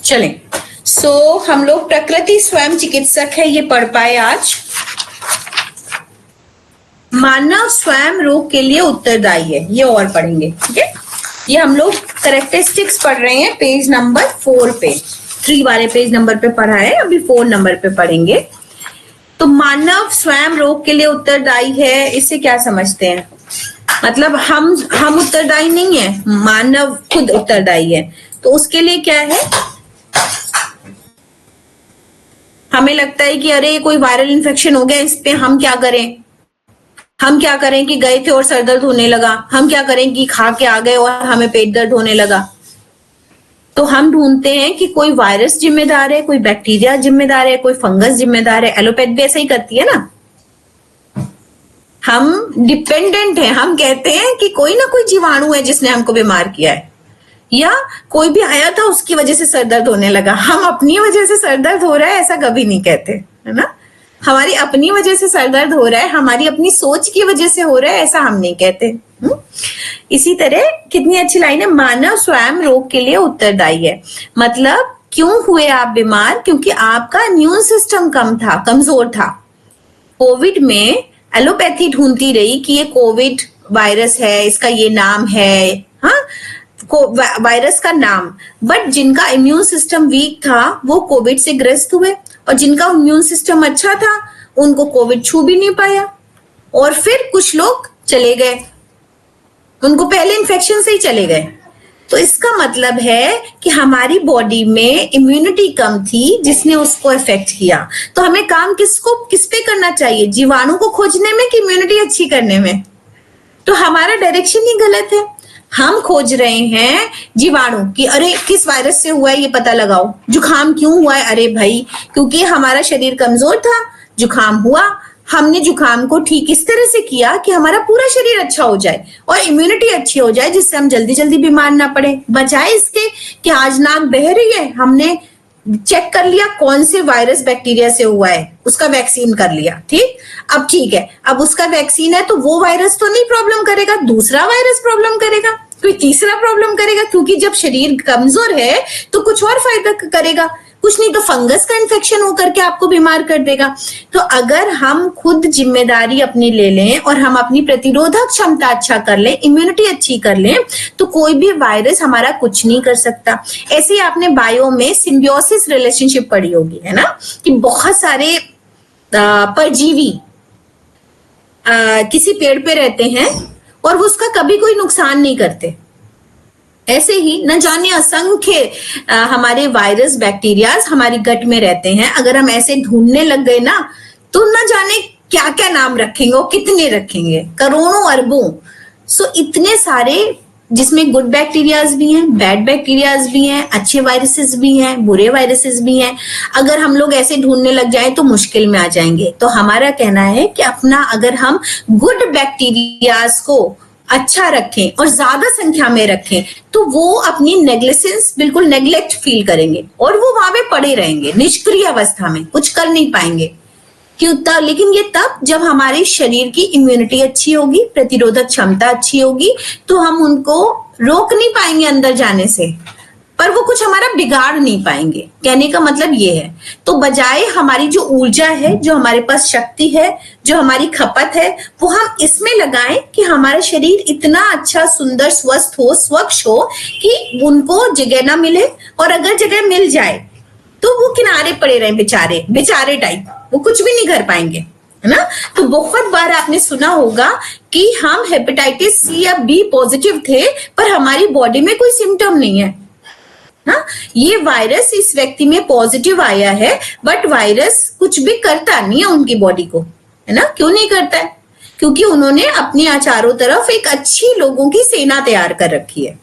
चलें। हम लोग प्रकृति स्वयं चिकित्सक है ये पढ़ पाए आज। मानव स्वयं रोग के लिए उत्तरदायी है, ये और पढ़ेंगे। ठीक है। ये हम लोग करेक्टरिस्टिक्स पढ़ रहे हैं पेज नंबर 4 पे। 3 वाले पेज नंबर पे पढ़ा है, अभी 4 नंबर पे पढ़ेंगे। तो मानव स्वयं रोग के लिए उत्तरदायी है, इससे क्या समझते हैं? मतलब हम उत्तरदायी नहीं है, मानव खुद उत्तरदायी है। तो उसके लिए क्या है? हमें लगता है कि अरे कोई वायरल इन्फेक्शन हो गया, इस पे हम क्या करें? हम क्या करें कि गए थे और सर दर्द होने लगा, हम क्या करें कि खा के आ गए और हमें पेट दर्द होने लगा। तो हम ढूंढते हैं कि कोई वायरस जिम्मेदार है, कोई बैक्टीरिया जिम्मेदार है, कोई फंगस जिम्मेदार है। एलोपैथ भी ऐसा ही करती है ना। हम डिपेंडेंट हैं, हम कहते हैं कि कोई ना कोई जीवाणु है जिसने हमको बीमार किया है, या कोई भी आया था उसकी वजह से सर दर्द होने लगा। हम अपनी वजह से सर दर्द हो रहा है ऐसा कभी नहीं कहते, है ना। हमारी अपनी वजह से सर दर्द हो रहा है, हमारी अपनी सोच की वजह से हो रहा है, ऐसा हम नहीं कहते। इसी तरह कितनी अच्छी लाइन है, मानव स्वयं रोग के लिए उत्तरदायी है। मतलब क्यों हुए आप बीमार? क्योंकि आपका इम्यून सिस्टम कम था, कमजोर था। कोविड में एलोपैथी ढूंढती रही कि ये कोविड वायरस है, इसका ये नाम है, हाँ, वायरस का नाम। बट जिनका इम्यून सिस्टम वीक था वो कोविड से ग्रस्त हुए, और जिनका इम्यून सिस्टम अच्छा था उनको कोविड छू भी नहीं पाया। और फिर कुछ लोग चले गए, उनको पहले इन्फेक्शन से ही चले गए। तो इसका मतलब है कि हमारी बॉडी में इम्यूनिटी कम थी जिसने उसको इफेक्ट किया। तो हमें काम किस पे करना चाहिए, जीवाणु को खोजने में कि इम्यूनिटी अच्छी करने में? तो हमारा डायरेक्शन ही गलत है। हम खोज रहे हैं जीवाणु कि अरे किस वायरस से हुआ है ये पता लगाओ, जुकाम क्यों हुआ है, अरे भाई क्योंकि हमारा शरीर कमजोर था, जुकाम हुआ, हमने जुकाम को ठीक इस तरह से किया कि हमारा पूरा शरीर अच्छा हो जाए और इम्यूनिटी अच्छी हो जाए, जिससे हम जल्दी जल्दी बीमार ना पड़े। बजाय इसके कि आज नाक बह रही है, हमने चेक कर लिया कौन से वायरस बैक्टीरिया से हुआ है, उसका वैक्सीन कर लिया, ठीक। अब ठीक है, अब उसका वैक्सीन है तो वो वायरस तो नहीं प्रॉब्लम करेगा, दूसरा वायरस प्रॉब्लम करेगा, कोई तीसरा प्रॉब्लम करेगा, क्योंकि जब शरीर कमजोर है तो कुछ और फायदा करेगा, कुछ नहीं तो फंगस का इन्फेक्शन होकर के आपको बीमार कर देगा। तो अगर हम खुद जिम्मेदारी अपनी ले लें और हम अपनी प्रतिरोधक क्षमता अच्छा कर लें, इम्यूनिटी अच्छी कर लें, तो कोई भी वायरस हमारा कुछ नहीं कर सकता। ऐसे ही आपने बायो में सिम्बियोसिस रिलेशनशिप पढ़ी होगी, है ना, कि बहुत सारे परजीवी किसी पेड़ पे रहते हैं और वो उसका कभी कोई नुकसान नहीं करते। ऐसे ही न जाने असंख्य हमारे वायरस बैक्टीरियाज हमारी गट में रहते हैं। अगर हम ऐसे ढूंढने लग गए ना तो न जाने क्या क्या नाम रखेंगे और कितने रखेंगे, करोड़ों अरबों। सो इतने सारे, जिसमें गुड बैक्टीरियाज भी हैं, बैड बैक्टीरियाज भी हैं, अच्छे वायरसेस भी हैं, बुरे वायरसेस भी हैं। अगर हम लोग ऐसे ढूंढने लग जाए तो मुश्किल में आ जाएंगे। तो हमारा कहना है कि अपना अगर हम गुड बैक्टीरियाज को अच्छा रखें और ज्यादा संख्या में रखें तो वो अपनी नेग्लिजेंस, बिल्कुल नेग्लेक्ट फील करेंगे और वो वहां पे पड़े रहेंगे निष्क्रिय अवस्था में, कुछ कर नहीं पाएंगे। क्यों तब? लेकिन ये तब जब हमारे शरीर की इम्यूनिटी अच्छी होगी, प्रतिरोधक क्षमता अच्छी होगी, तो हम उनको रोक नहीं पाएंगे अंदर जाने से, पर वो कुछ हमारा बिगाड़ नहीं पाएंगे। कहने का मतलब ये है। तो बजाय हमारी जो ऊर्जा है, जो हमारे पास शक्ति है, जो हमारी खपत है, वो हम इसमें लगाएं कि हमारा शरीर इतना अच्छा, सुंदर, स्वस्थ हो, स्वच्छ हो कि उनको जगह ना मिले, और अगर जगह मिल जाए तो वो किनारे पड़े रहे, बेचारे टाइप, वो कुछ भी नहीं कर पाएंगे, है ना। तो बहुत बार आपने सुना होगा कि हम हेपेटाइटिस सी या बी पॉजिटिव थे पर हमारी बॉडी में कोई सिम्टम नहीं है। हाँ, ये वायरस इस व्यक्ति में पॉजिटिव आया है, बट वायरस कुछ भी करता नहीं है उनकी बॉडी को, है ना। क्यों नहीं करता है? क्योंकि उन्होंने अपने चारों तरफ एक अच्छी लोगों की सेना तैयार कर रखी है।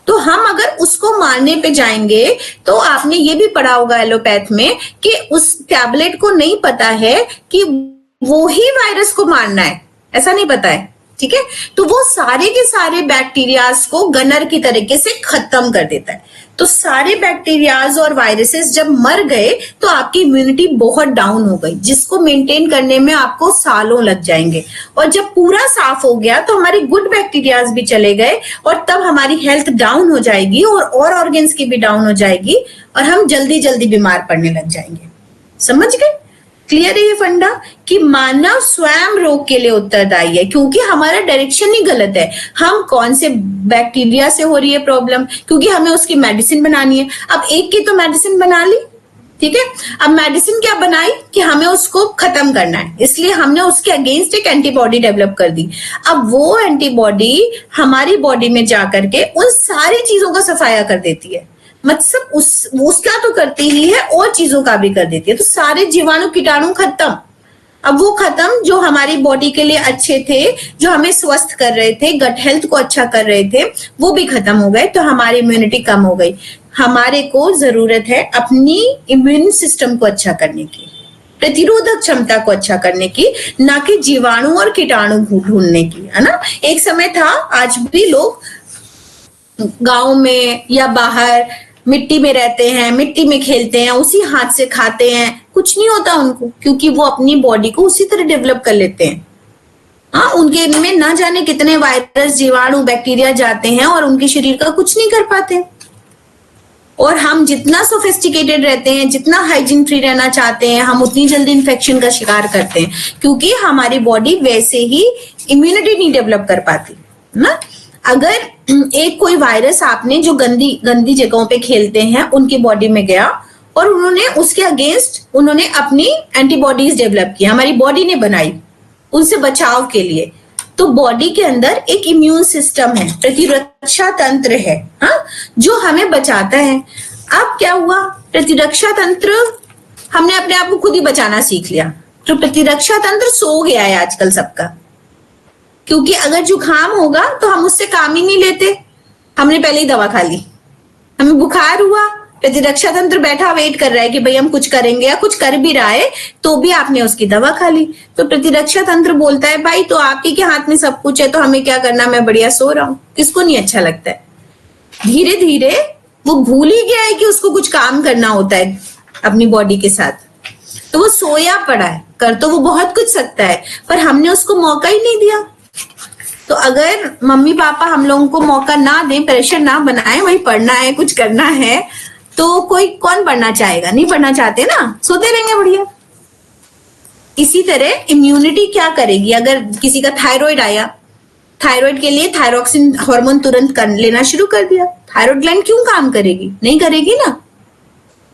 तो हम अगर उसको मारने पे जाएंगे, तो आपने ये भी पढ़ा होगा एलोपैथ में कि उस टैबलेट को नहीं पता है कि वो ही वायरस को मारना है, ऐसा नहीं पता है, ठीक है। तो वो सारे के सारे बैक्टीरियाज को गनर की तरीके से खत्म कर देता है। तो सारे बैक्टीरियाज और वायरसेस जब मर गए तो आपकी इम्यूनिटी बहुत डाउन हो गई, जिसको मेंटेन करने में आपको सालों लग जाएंगे। और जब पूरा साफ हो गया तो हमारी गुड बैक्टीरियाज भी चले गए, और तब हमारी हेल्थ डाउन हो जाएगी और ऑर्गन्स की भी डाउन हो जाएगी, और हम जल्दी जल्दी बीमार पड़ने लग जाएंगे। समझ गए? क्लियर है ये फंडा कि मानव स्वयं रोग के लिए उत्तरदायी है, क्योंकि हमारा डायरेक्शन ही गलत है। हम कौन से बैक्टीरिया से हो रही है प्रॉब्लम, क्योंकि हमें उसकी मेडिसिन बनानी है। अब एक की तो मेडिसिन बना ली, ठीक है। अब मेडिसिन क्या बनाई कि हमें उसको खत्म करना है, इसलिए हमने उसके अगेंस्ट एक एंटीबॉडी डेवलप कर दी। अब वो एंटीबॉडी हमारी बॉडी में जाकर के उन सारी चीजों का सफाया कर देती है, मतलब उसका तो करती ही है और चीजों का भी कर देती है। तो सारे जीवाणु कीटाणु खत्म। अब वो खत्म जो हमारी बॉडी के लिए अच्छे थे, जो हमें स्वस्थ कर रहे थे, गट हेल्थ को अच्छा कर रहे थे, वो भी खत्म हो गए। तो हमारी इम्यूनिटी कम हो गई। हमारे को जरूरत है अपनी इम्यून सिस्टम को अच्छा करने की, प्रतिरोधक क्षमता को अच्छा करने की, ना कि जीवाणु और कीटाणु ढूंढने की, है ना। एक समय था, आज भी लोग गांव में या बाहर मिट्टी में रहते हैं, मिट्टी में खेलते हैं, उसी हाथ से खाते हैं, कुछ नहीं होता उनको, क्योंकि वो अपनी बॉडी को उसी तरह डेवलप कर लेते हैं। हाँ, उनके में ना जाने कितने वायरस, जीवाणु, बैक्टीरिया जाते हैं और उनके शरीर का कुछ नहीं कर पाते। और हम जितना सोफिस्टिकेटेड रहते हैं, जितना हाइजीन फ्री रहना चाहते हैं, हम उतनी जल्दी इन्फेक्शन का शिकार करते हैं, क्योंकि हमारी बॉडी वैसे ही इम्यूनिटी नहीं डेवलप कर पाती ना। अगर एक कोई वायरस आपने जो गंदी जगहों पे खेलते हैं उनकी बॉडी में गया और उन्होंने उसके अगेंस्ट उन्होंने अपनी एंटीबॉडीज डेवलप की, हमारी बॉडी ने बनाई उनसे बचाव के लिए, तो बॉडी के अंदर एक इम्यून सिस्टम है, प्रतिरक्षा तंत्र है, हाँ, जो हमें बचाता है। अब क्या हुआ, प्रतिरक्षा तंत्र हमने अपने आप को खुद ही बचाना सीख लिया, तो प्रतिरक्षा तंत्र सो गया है आजकल सबका, क्योंकि अगर जुकाम होगा तो हम उससे काम ही नहीं लेते, हमने पहले ही दवा खा ली। हमें बुखार हुआ, प्रतिरक्षा तंत्र बैठा वेट कर रहा है कि भाई हम कुछ करेंगे, या कुछ कर भी रहा है तो भी आपने उसकी दवा खा ली। तो प्रतिरक्षा तंत्र बोलता है भाई तो आपके के हाथ में सब कुछ है, तो हमें क्या करना, मैं बढ़िया सो रहा हूं। किसको नहीं अच्छा लगता है? धीरे धीरे वो भूल ही गया है कि उसको कुछ काम करना होता है अपनी बॉडी के साथ, तो वो सोया पड़ा है। कर तो वो बहुत कुछ सकता है, पर हमने उसको मौका ही नहीं दिया। तो अगर मम्मी पापा हम लोगों को मौका ना दें, प्रेशर ना बनाए, वही पढ़ना है, कुछ करना है, तो कोई कौन पढ़ना चाहेगा? नहीं पढ़ना चाहते ना, सोते रहेंगे बढ़िया। इसी तरह इम्यूनिटी क्या करेगी, अगर किसी का थायराइड आया, थायराइड के लिए थायरोक्सिन हार्मोन तुरंत लेना शुरू कर दिया, थायराइड ग्लैंड क्यों काम करेगी? नहीं करेगी ना।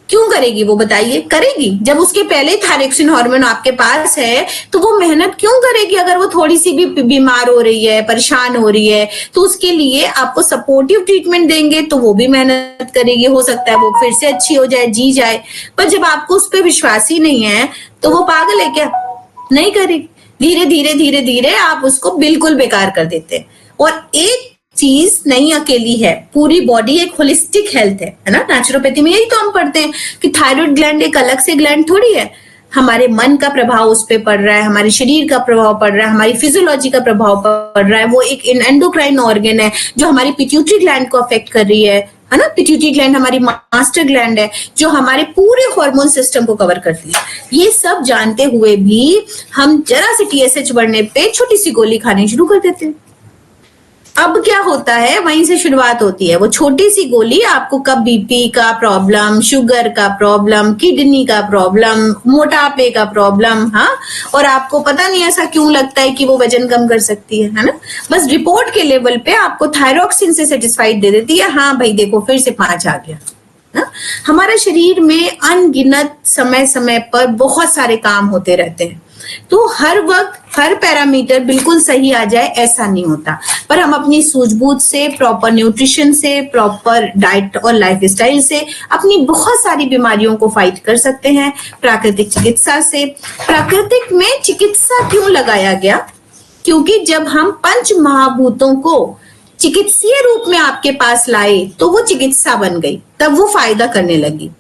क्यों करेगी वो बताइए? करेगी। जब उसके पहले थायरोक्सिन हार्मोन आपके पास है तो वो मेहनत क्यों करेगी? अगर वो थोड़ी सी भी बीमार हो रही है, परेशान हो रही है, तो उसके लिए आपको सपोर्टिव ट्रीटमेंट देंगे तो वो भी मेहनत करेगी। हो सकता है वो फिर से अच्छी हो जाए, जी जाए। पर जब आपको उस पर विश्वास ही नहीं है तो वो पागल है क्या? नहीं करेगी। धीरे धीरे धीरे धीरे आप उसको बिल्कुल बेकार कर देते हैं। और एक चीज नहीं अकेली है, पूरी बॉडी एक होलिस्टिक हेल्थ है ना। नेचुरोपैथी में यही तो हम पढ़ते हैं कि थायराइड ग्लैंड एक अलग से ग्लैंड थोड़ी है। हमारे मन का प्रभाव उस पर पड़ रहा है, हमारे शरीर का प्रभाव पड़ रहा है, हमारी फिजियोलॉजी का प्रभाव पड़ रहा है। वो एक एंडोक्राइन ऑर्गन है जो हमारी पिट्यूटरी ग्लैंड को अफेक्ट कर रही है ना। पिट्यूटरी ग्लैंड हमारी मास्टर ग्लैंड है जो हमारे पूरे हार्मोन सिस्टम को कवर करती है। ये सब जानते हुए भी हम जरा से TSH बढ़ने पे छोटी सी गोली खानी शुरू कर देते हैं। अब क्या होता है, वहीं से शुरुआत होती है। वो छोटी सी गोली आपको कब बीपी का प्रॉब्लम, शुगर का प्रॉब्लम, किडनी का प्रॉब्लम, मोटापे का प्रॉब्लम, हाँ, और आपको पता नहीं ऐसा क्यों लगता है कि वो वजन कम कर सकती है ना। बस रिपोर्ट के लेवल पे आपको थायरोक्सिन से सेटिस्फाइड दे देती है, हाँ भाई देखो फिर से 5 आ गया ना। हमारा शरीर में अनगिनत समय समय पर बहुत सारे काम होते रहते हैं, तो हर वक्त हर पैरामीटर बिल्कुल सही आ जाए ऐसा नहीं होता। पर हम अपनी सूझबूझ से, प्रॉपर न्यूट्रिशन से, प्रॉपर डाइट और लाइफस्टाइल से अपनी बहुत सारी बीमारियों को फाइट कर सकते हैं। प्राकृतिक चिकित्सा से। प्राकृतिक में चिकित्सा क्यों लगाया गया? क्योंकि जब हम पंच महाभूतों को चिकित्सीय रूप में आपके पास लाए तो वो चिकित्सा बन गई, तब वो फायदा करने लगी।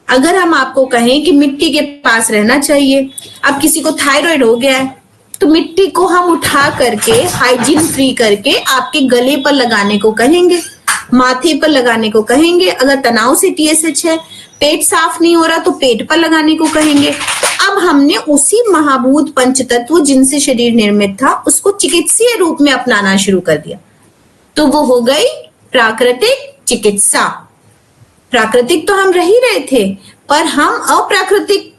अगर हम आपको कहें कि मिट्टी के पास रहना चाहिए, अब किसी को थायराइड हो गया है तो मिट्टी को हम उठा करके हाइजीन फ्री करके आपके गले पर लगाने को कहेंगे, माथे पर लगाने को कहेंगे। अगर तनाव से TSH है, पेट साफ नहीं हो रहा तो पेट पर लगाने को कहेंगे। तो अब हमने उसी महाभूत पंचतत्व जिनसे शरीर निर्मित था उसको चिकित्सीय रूप में अपनाना शुरू कर दिया, तो वो हो गई प्राकृतिक चिकित्सा। प्राकृतिक तो हम रह ही रहे थे, पर हम अप्राकृतिक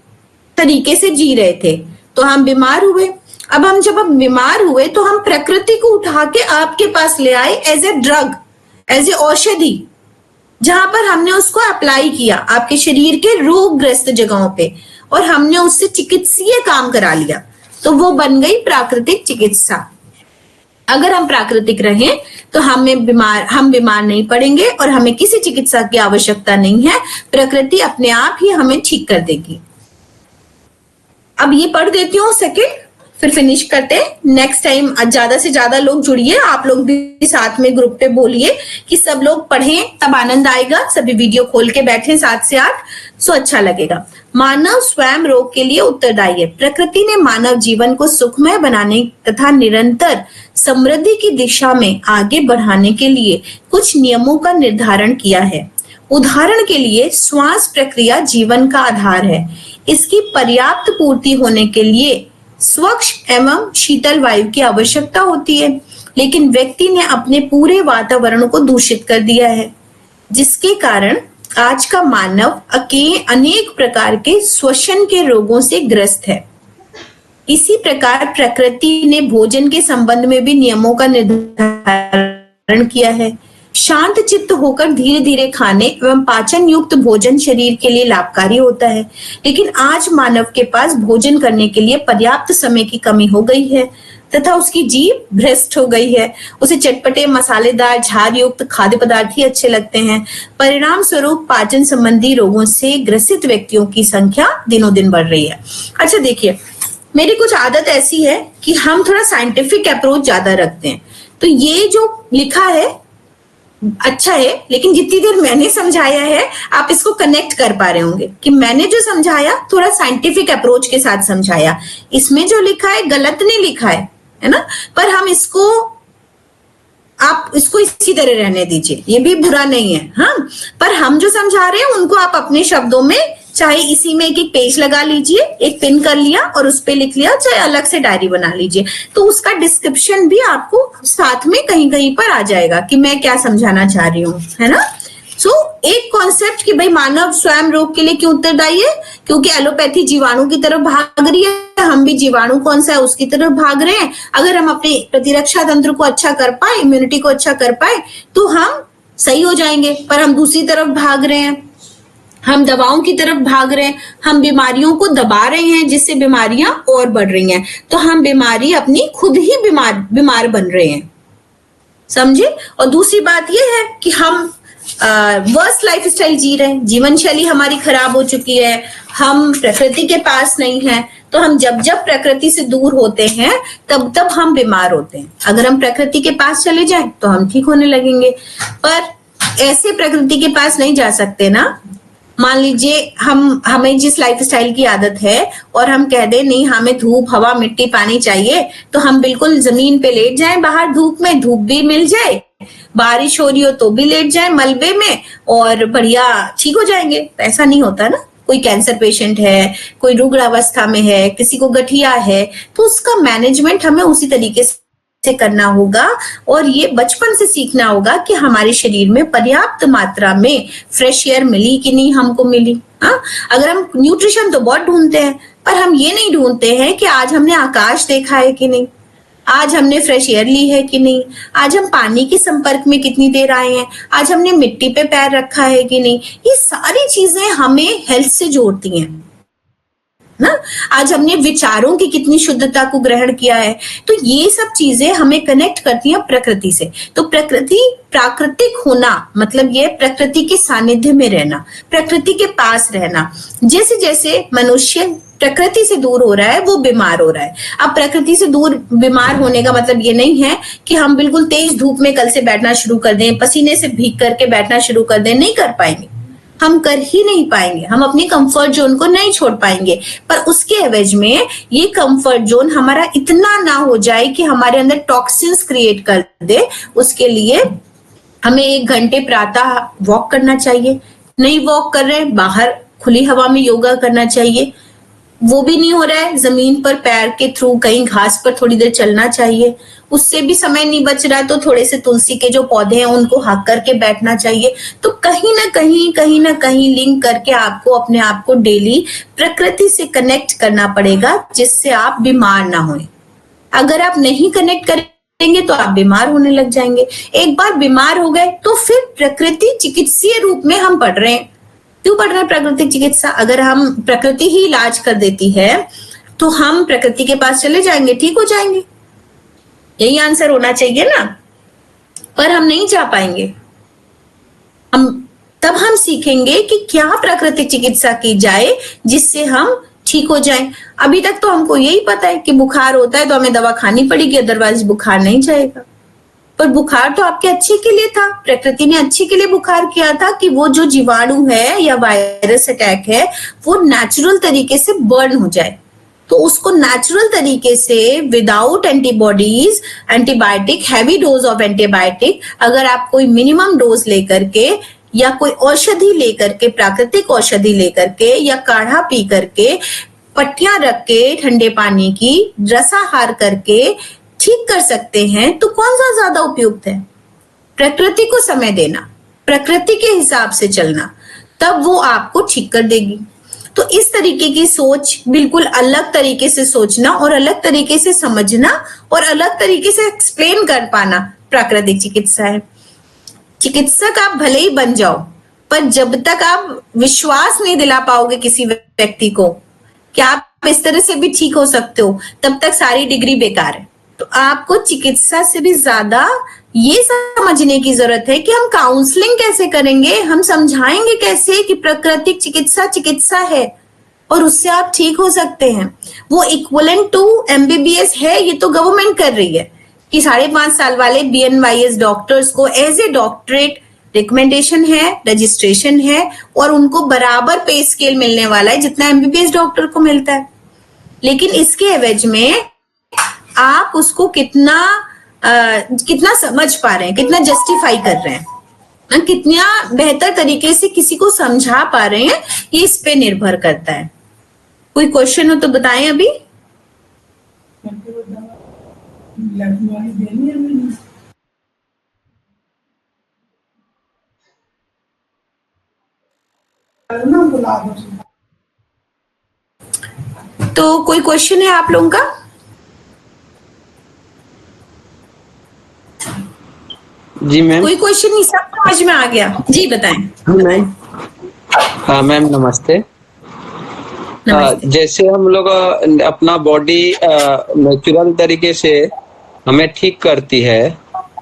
तरीके से जी रहे थे, तो हम बीमार हुए। अब जब बीमार हुए तो हम प्रकृति को उठा के आपके पास ले आए as a drug, as a औषधि, जहां पर हमने उसको अप्लाई किया आपके शरीर के रोगग्रस्त जगहों पे, और हमने उससे चिकित्सीय काम करा लिया, तो वो बन गई प्राकृतिक चिकित्सा। अगर हम प्राकृतिक रहें तो हम बीमार नहीं पड़ेंगे और हमें किसी चिकित्सा की आवश्यकता नहीं है। प्रकृति अपने आप ही हमें ठीक कर देगी। अब ये पढ़ देती हूँ सेकंड, फिर फिनिश करते हैं। नेक्स्ट टाइम ज्यादा से ज्यादा लोग जुड़िए, आप लोग भी साथ में ग्रुप पे बोलिए कि सब लोग पढ़ें, तब आनंद आएगा। सभी वीडियो खोल के बैठे 7 से 8, सो अच्छा लगेगा। मानव स्वयं रोग के लिए उत्तरदायी है। प्रकृति ने मानव जीवन को सुखमय बनाने तथा निरंतर समृद्धि की दिशा में आगे बढ़ाने के लिए कुछ नियमों का निर्धारण किया है। उदाहरण के लिए श्वास प्रक्रिया जीवन का आधार है। इसकी पर्याप्त पूर्ति होने के लिए स्वच्छ एवं शीतल वायु की आवश्यकता होती है, लेकिन व्यक्ति ने अपने पूरे वातावरण को दूषित कर दिया है, जिसके कारण आज का मानव अनेक प्रकार के श्वसन के रोगों से ग्रस्त है। इसी प्रकार प्रकृति ने भोजन के संबंध में भी नियमों का निर्धारण किया है। शांत चित्त होकर धीरे धीरे खाने एवं पाचन युक्त भोजन शरीर के लिए लाभकारी होता है, लेकिन आज मानव के पास भोजन करने के लिए पर्याप्त समय की कमी हो गई है। तथा उसकी जीभ भ्रष्ट हो गई है। उसे चटपटे मसालेदार झार युक्त खाद्य पदार्थ ही अच्छे लगते हैं। परिणाम स्वरूप पाचन संबंधी रोगों से ग्रसित व्यक्तियों की संख्या दिनों दिन बढ़ रही है। अच्छा देखिए, मेरी कुछ आदत ऐसी है कि हम थोड़ा साइंटिफिक अप्रोच ज्यादा रखते हैं। तो ये जो लिखा है अच्छा है, लेकिन जितनी देर मैंने समझाया है आप इसको कनेक्ट कर पा रहे होंगे कि मैंने जो समझाया थोड़ा साइंटिफिक अप्रोच के साथ समझाया। इसमें जो लिखा है गलत नहीं लिखा है ना, पर हम इसको आप इसको इसी तरह रहने दीजिए, ये भी बुरा नहीं है। हाँ, पर हम जो समझा रहे हैं उनको आप अपने शब्दों में, चाहे इसी में एक एक पेज लगा लीजिए, एक पिन कर लिया और उस पे लिख लिया, चाहे अलग से डायरी बना लीजिए, तो उसका डिस्क्रिप्शन भी आपको साथ में कहीं कहीं पर आ जाएगा कि मैं क्या समझाना चाह रही हूँ, है ना। सो एक कॉन्सेप्ट कि भाई मानव स्वयं रोग के लिए क्यों उत्तरदायी है, क्योंकि एलोपैथी जीवाणु की तरफ भाग रही है, हम भी जीवाणु कौन सा है उसकी तरफ भाग रहे हैं। अगर हम अपने प्रतिरक्षा तंत्र को अच्छा कर पाए, इम्यूनिटी को अच्छा कर पाए, तो हम सही हो जाएंगे। पर हम दूसरी तरफ भाग रहे हैं, हम दवाओं की तरफ भाग रहे हैं, हम बीमारियों को दबा रहे हैं जिससे बीमारियां और बढ़ रही हैं, तो हम बीमारी अपनी खुद ही बीमार बन रहे हैं, समझे। और दूसरी बात यह है कि हम वर्स्ट लाइफ स्टाइल जी रहे हैं, जीवन शैली हमारी खराब हो चुकी है, हम प्रकृति के पास नहीं है। तो हम जब जब प्रकृति से दूर होते हैं तब तब हम बीमार होते हैं। अगर हम प्रकृति के पास चले जाएं तो हम ठीक होने लगेंगे, पर ऐसे प्रकृति के पास नहीं जा सकते ना। मान लीजिए हमें जिस लाइफ स्टाइल की आदत है और हम कह दें नहीं हमें धूप हवा मिट्टी पानी चाहिए, तो हम बिल्कुल जमीन पे लेट जाएं बाहर धूप में, धूप भी मिल जाए, बारिश हो रही हो तो भी लेट जाएं मलबे में और बढ़िया ठीक हो जाएंगे। ऐसा नहीं होता ना। कोई कैंसर पेशेंट है, कोई रुग्ण अवस्था में है, किसी को गठिया है, तो उसका मैनेजमेंट हमें उसी तरीके से करना होगा और ये बचपन से सीखना होगा कि हमारे शरीर में पर्याप्त मात्रा में फ्रेश एयर मिली कि नहीं हमको मिली। हाँ, अगर हम न्यूट्रिशन तो बहुत ढूंढते हैं, पर हम ये नहीं ढूंढते हैं कि आज हमने आकाश देखा है कि नहीं, आज हमने फ्रेश एयर ली है कि नहीं, आज हम पानी के संपर्क में कितनी देर आए हैं, आज हमने मिट्टी पे पैर रखा है कि नहीं। ये सारी चीजें हमें हेल्थ से जोड़ती हैं ना। आज हमने विचारों की कितनी शुद्धता को ग्रहण किया है, तो ये सब चीजें हमें कनेक्ट करती हैं प्रकृति से। तो प्रकृति प्राकृतिक होना मतलब ये प्रकृति के सानिध्य में रहना, प्रकृति के पास रहना। जैसे जैसे मनुष्य प्रकृति से दूर हो रहा है वो बीमार हो रहा है। अब प्रकृति से दूर बीमार होने का मतलब ये नहीं है कि हम बिल्कुल तेज धूप में कल से बैठना शुरू कर दें, पसीने से भीग करके बैठना शुरू कर दें, नहीं कर पाएंगे, हम कर ही नहीं पाएंगे, हम अपनी कंफर्ट जोन को नहीं छोड़ पाएंगे। पर उसके एवज में ये कंफर्ट जोन हमारा इतना ना हो जाए कि हमारे अंदर टॉक्सिन्स क्रिएट कर दे, उसके लिए हमें 1 घंटे प्रातः वॉक करना चाहिए। नहीं वॉक कर रहे, बाहर खुली हवा में योगा करना चाहिए। वो भी नहीं हो रहा है, जमीन पर पैर के थ्रू कहीं घास पर थोड़ी देर चलना चाहिए। उससे भी समय नहीं बच रहा तो थोड़े से तुलसी के जो पौधे हैं उनको हक करके बैठना चाहिए। तो कहीं ना कहीं लिंक करके आपको अपने आप को डेली प्रकृति से कनेक्ट करना पड़ेगा, जिससे आप बीमार ना हों। अगर आप नहीं कनेक्ट करेंगे तो आप बीमार होने लग जाएंगे। एक बार बीमार हो गए तो फिर प्रकृति चिकित्सीय रूप में हम पढ़ रहे हैं। क्यों पढ़ रहे हैं प्राकृतिक चिकित्सा? अगर हम प्रकृति ही इलाज कर देती है तो हम प्रकृति के पास चले जाएंगे, ठीक हो जाएंगे। यही आंसर होना चाहिए ना, पर हम नहीं जा पाएंगे। तब हम सीखेंगे कि क्या प्राकृतिक चिकित्सा की जाए जिससे हम ठीक हो जाएं। अभी तक तो हमको यही पता है कि बुखार होता है तो हमें दवा खानी पड़ेगी, अदरवाइज बुखार नहीं जाएगा। पर बुखार तो आपके अच्छे के लिए था, प्रकृति ने अच्छे के लिए बुखार किया था कि वो जो जीवाणु है या वायरस अटैक है वो नेचुरल तरीके से बर्न हो जाए। तो उसको नेचुरल तरीके से without antibodies, antibiotic, heavy dose of antibiotic, अगर आप कोई मिनिमम डोज लेकर के या कोई औषधि लेकर के, प्राकृतिक औषधि लेकर के या काढ़ा पी करके, पट्टियां रख के ठंडे पानी की रसाहार करके ठीक कर सकते हैं, तो कौन सा ज्यादा उपयुक्त है? प्रकृति को समय देना, प्रकृति के हिसाब से चलना, तब वो आपको ठीक कर देगी। तो इस तरीके की सोच, बिल्कुल अलग तरीके से सोचना और अलग तरीके से समझना और अलग तरीके से एक्सप्लेन कर पाना प्राकृतिक चिकित्सा है। चिकित्सक आप भले ही बन जाओ, पर जब तक आप विश्वास नहीं दिला पाओगे किसी व्यक्ति को कि आप इस तरह से भी ठीक हो सकते हो, तब तक सारी डिग्री बेकार है। तो आपको चिकित्सा से भी ज्यादा ये समझने की जरूरत है कि हम काउंसलिंग कैसे करेंगे, हम समझाएंगे कैसे कि प्राकृतिक चिकित्सा चिकित्सा है और उससे आप ठीक हो सकते हैं। वो इक्वलेंट टू MBBS है, ये तो गवर्नमेंट कर रही है कि 5.5 साल वाले BNYS डॉक्टर्स को एज ए डॉक्टरेट रिकमेंडेशन है, रजिस्ट्रेशन है और उनको बराबर पे स्केल मिलने वाला है जितना MBBS डॉक्टर को मिलता है। लेकिन इसके एवज में आप उसको कितना समझ पा रहे हैं, कितना जस्टिफाई कर रहे हैं, कितना बेहतर तरीके से किसी को समझा पा रहे हैं, ये इस पे निर्भर करता है। कोई क्वेश्चन हो तो बताएं अभी। तो कोई क्वेश्चन है आप लोगों का? जी मैम। कोई क्वेश्चन नहीं, सब समझ में आ गया? जी बताएं। मैम नमस्ते। जैसे हम लोग अपना बॉडी नेचुरल तरीके से हमें ठीक करती है,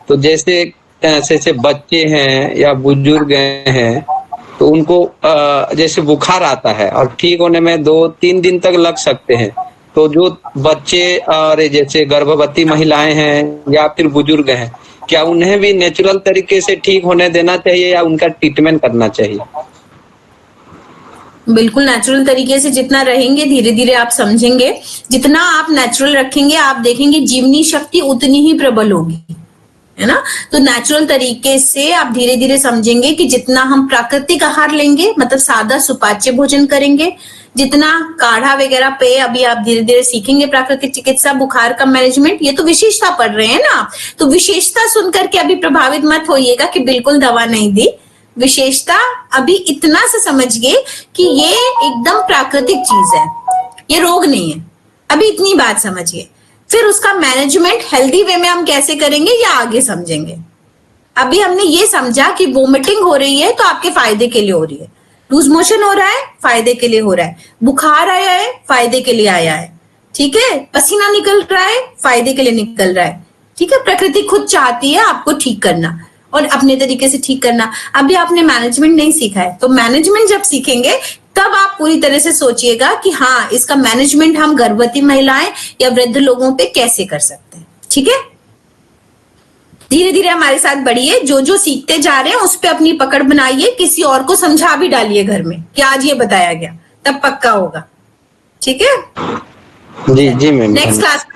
तो जैसे बच्चे हैं या बुजुर्ग हैं तो उनको जैसे बुखार आता है और ठीक होने में 2-3 दिन तक लग सकते हैं, तो जो बच्चे और जैसे गर्भवती महिलाएं हैं या फिर बुजुर्ग हैं, क्या उन्हें भी नेचुरल तरीके से ठीक होने देना चाहिए या उनका ट्रीटमेंट करना चाहिए? बिल्कुल नेचुरल तरीके से जितना रहेंगे धीरे धीरे आप समझेंगे, जितना आप नेचुरल रखेंगे आप देखेंगे जीवनी शक्ति उतनी ही प्रबल होगी, है ना। तो नेचुरल तरीके से आप धीरे धीरे समझेंगे कि जितना हम प्राकृतिक आहार लेंगे, मतलब सादा सुपाच्य भोजन करेंगे, जितना काढ़ा वगैरह पे अभी आप धीरे धीरे सीखेंगे प्राकृतिक चिकित्सा, बुखार का मैनेजमेंट, ये तो विशेषता पढ़ रहे हैं ना, तो विशेषता सुनकर के अभी प्रभावित मत होइएगा कि बिल्कुल दवा नहीं दी। विशेषता अभी इतना से समझिए कि ये एकदम प्राकृतिक चीज है, ये रोग नहीं है, अभी इतनी बात समझिए। फिर उसका मैनेजमेंट हेल्दी वे में हम कैसे करेंगे या आगे समझेंगे। अभी हमने ये समझा कि वोमिटिंग हो रही है तो आपके फायदे के लिए हो रही है, लूज मोशन हो रहा है फायदे के लिए हो रहा है, बुखार आया है फायदे के लिए आया है, ठीक है, पसीना निकल रहा है फायदे के लिए निकल रहा है, ठीक है। प्रकृति खुद चाहती है आपको ठीक करना और अपने तरीके से ठीक करना। अभी आपने मैनेजमेंट नहीं सीखा है, तो मैनेजमेंट जब सीखेंगे तब आप पूरी तरह से सोचिएगा कि हाँ इसका मैनेजमेंट हम गर्भवती महिलाएं या वृद्ध लोगों पे कैसे कर सकते हैं, ठीक है। धीरे धीरे हमारे साथ बढ़िए, जो जो सीखते जा रहे हैं उस पे अपनी पकड़ बनाइए, किसी और को समझा भी डालिए घर में कि आज ये बताया गया, तब पक्का होगा, ठीक है। जी जी मैम। Next class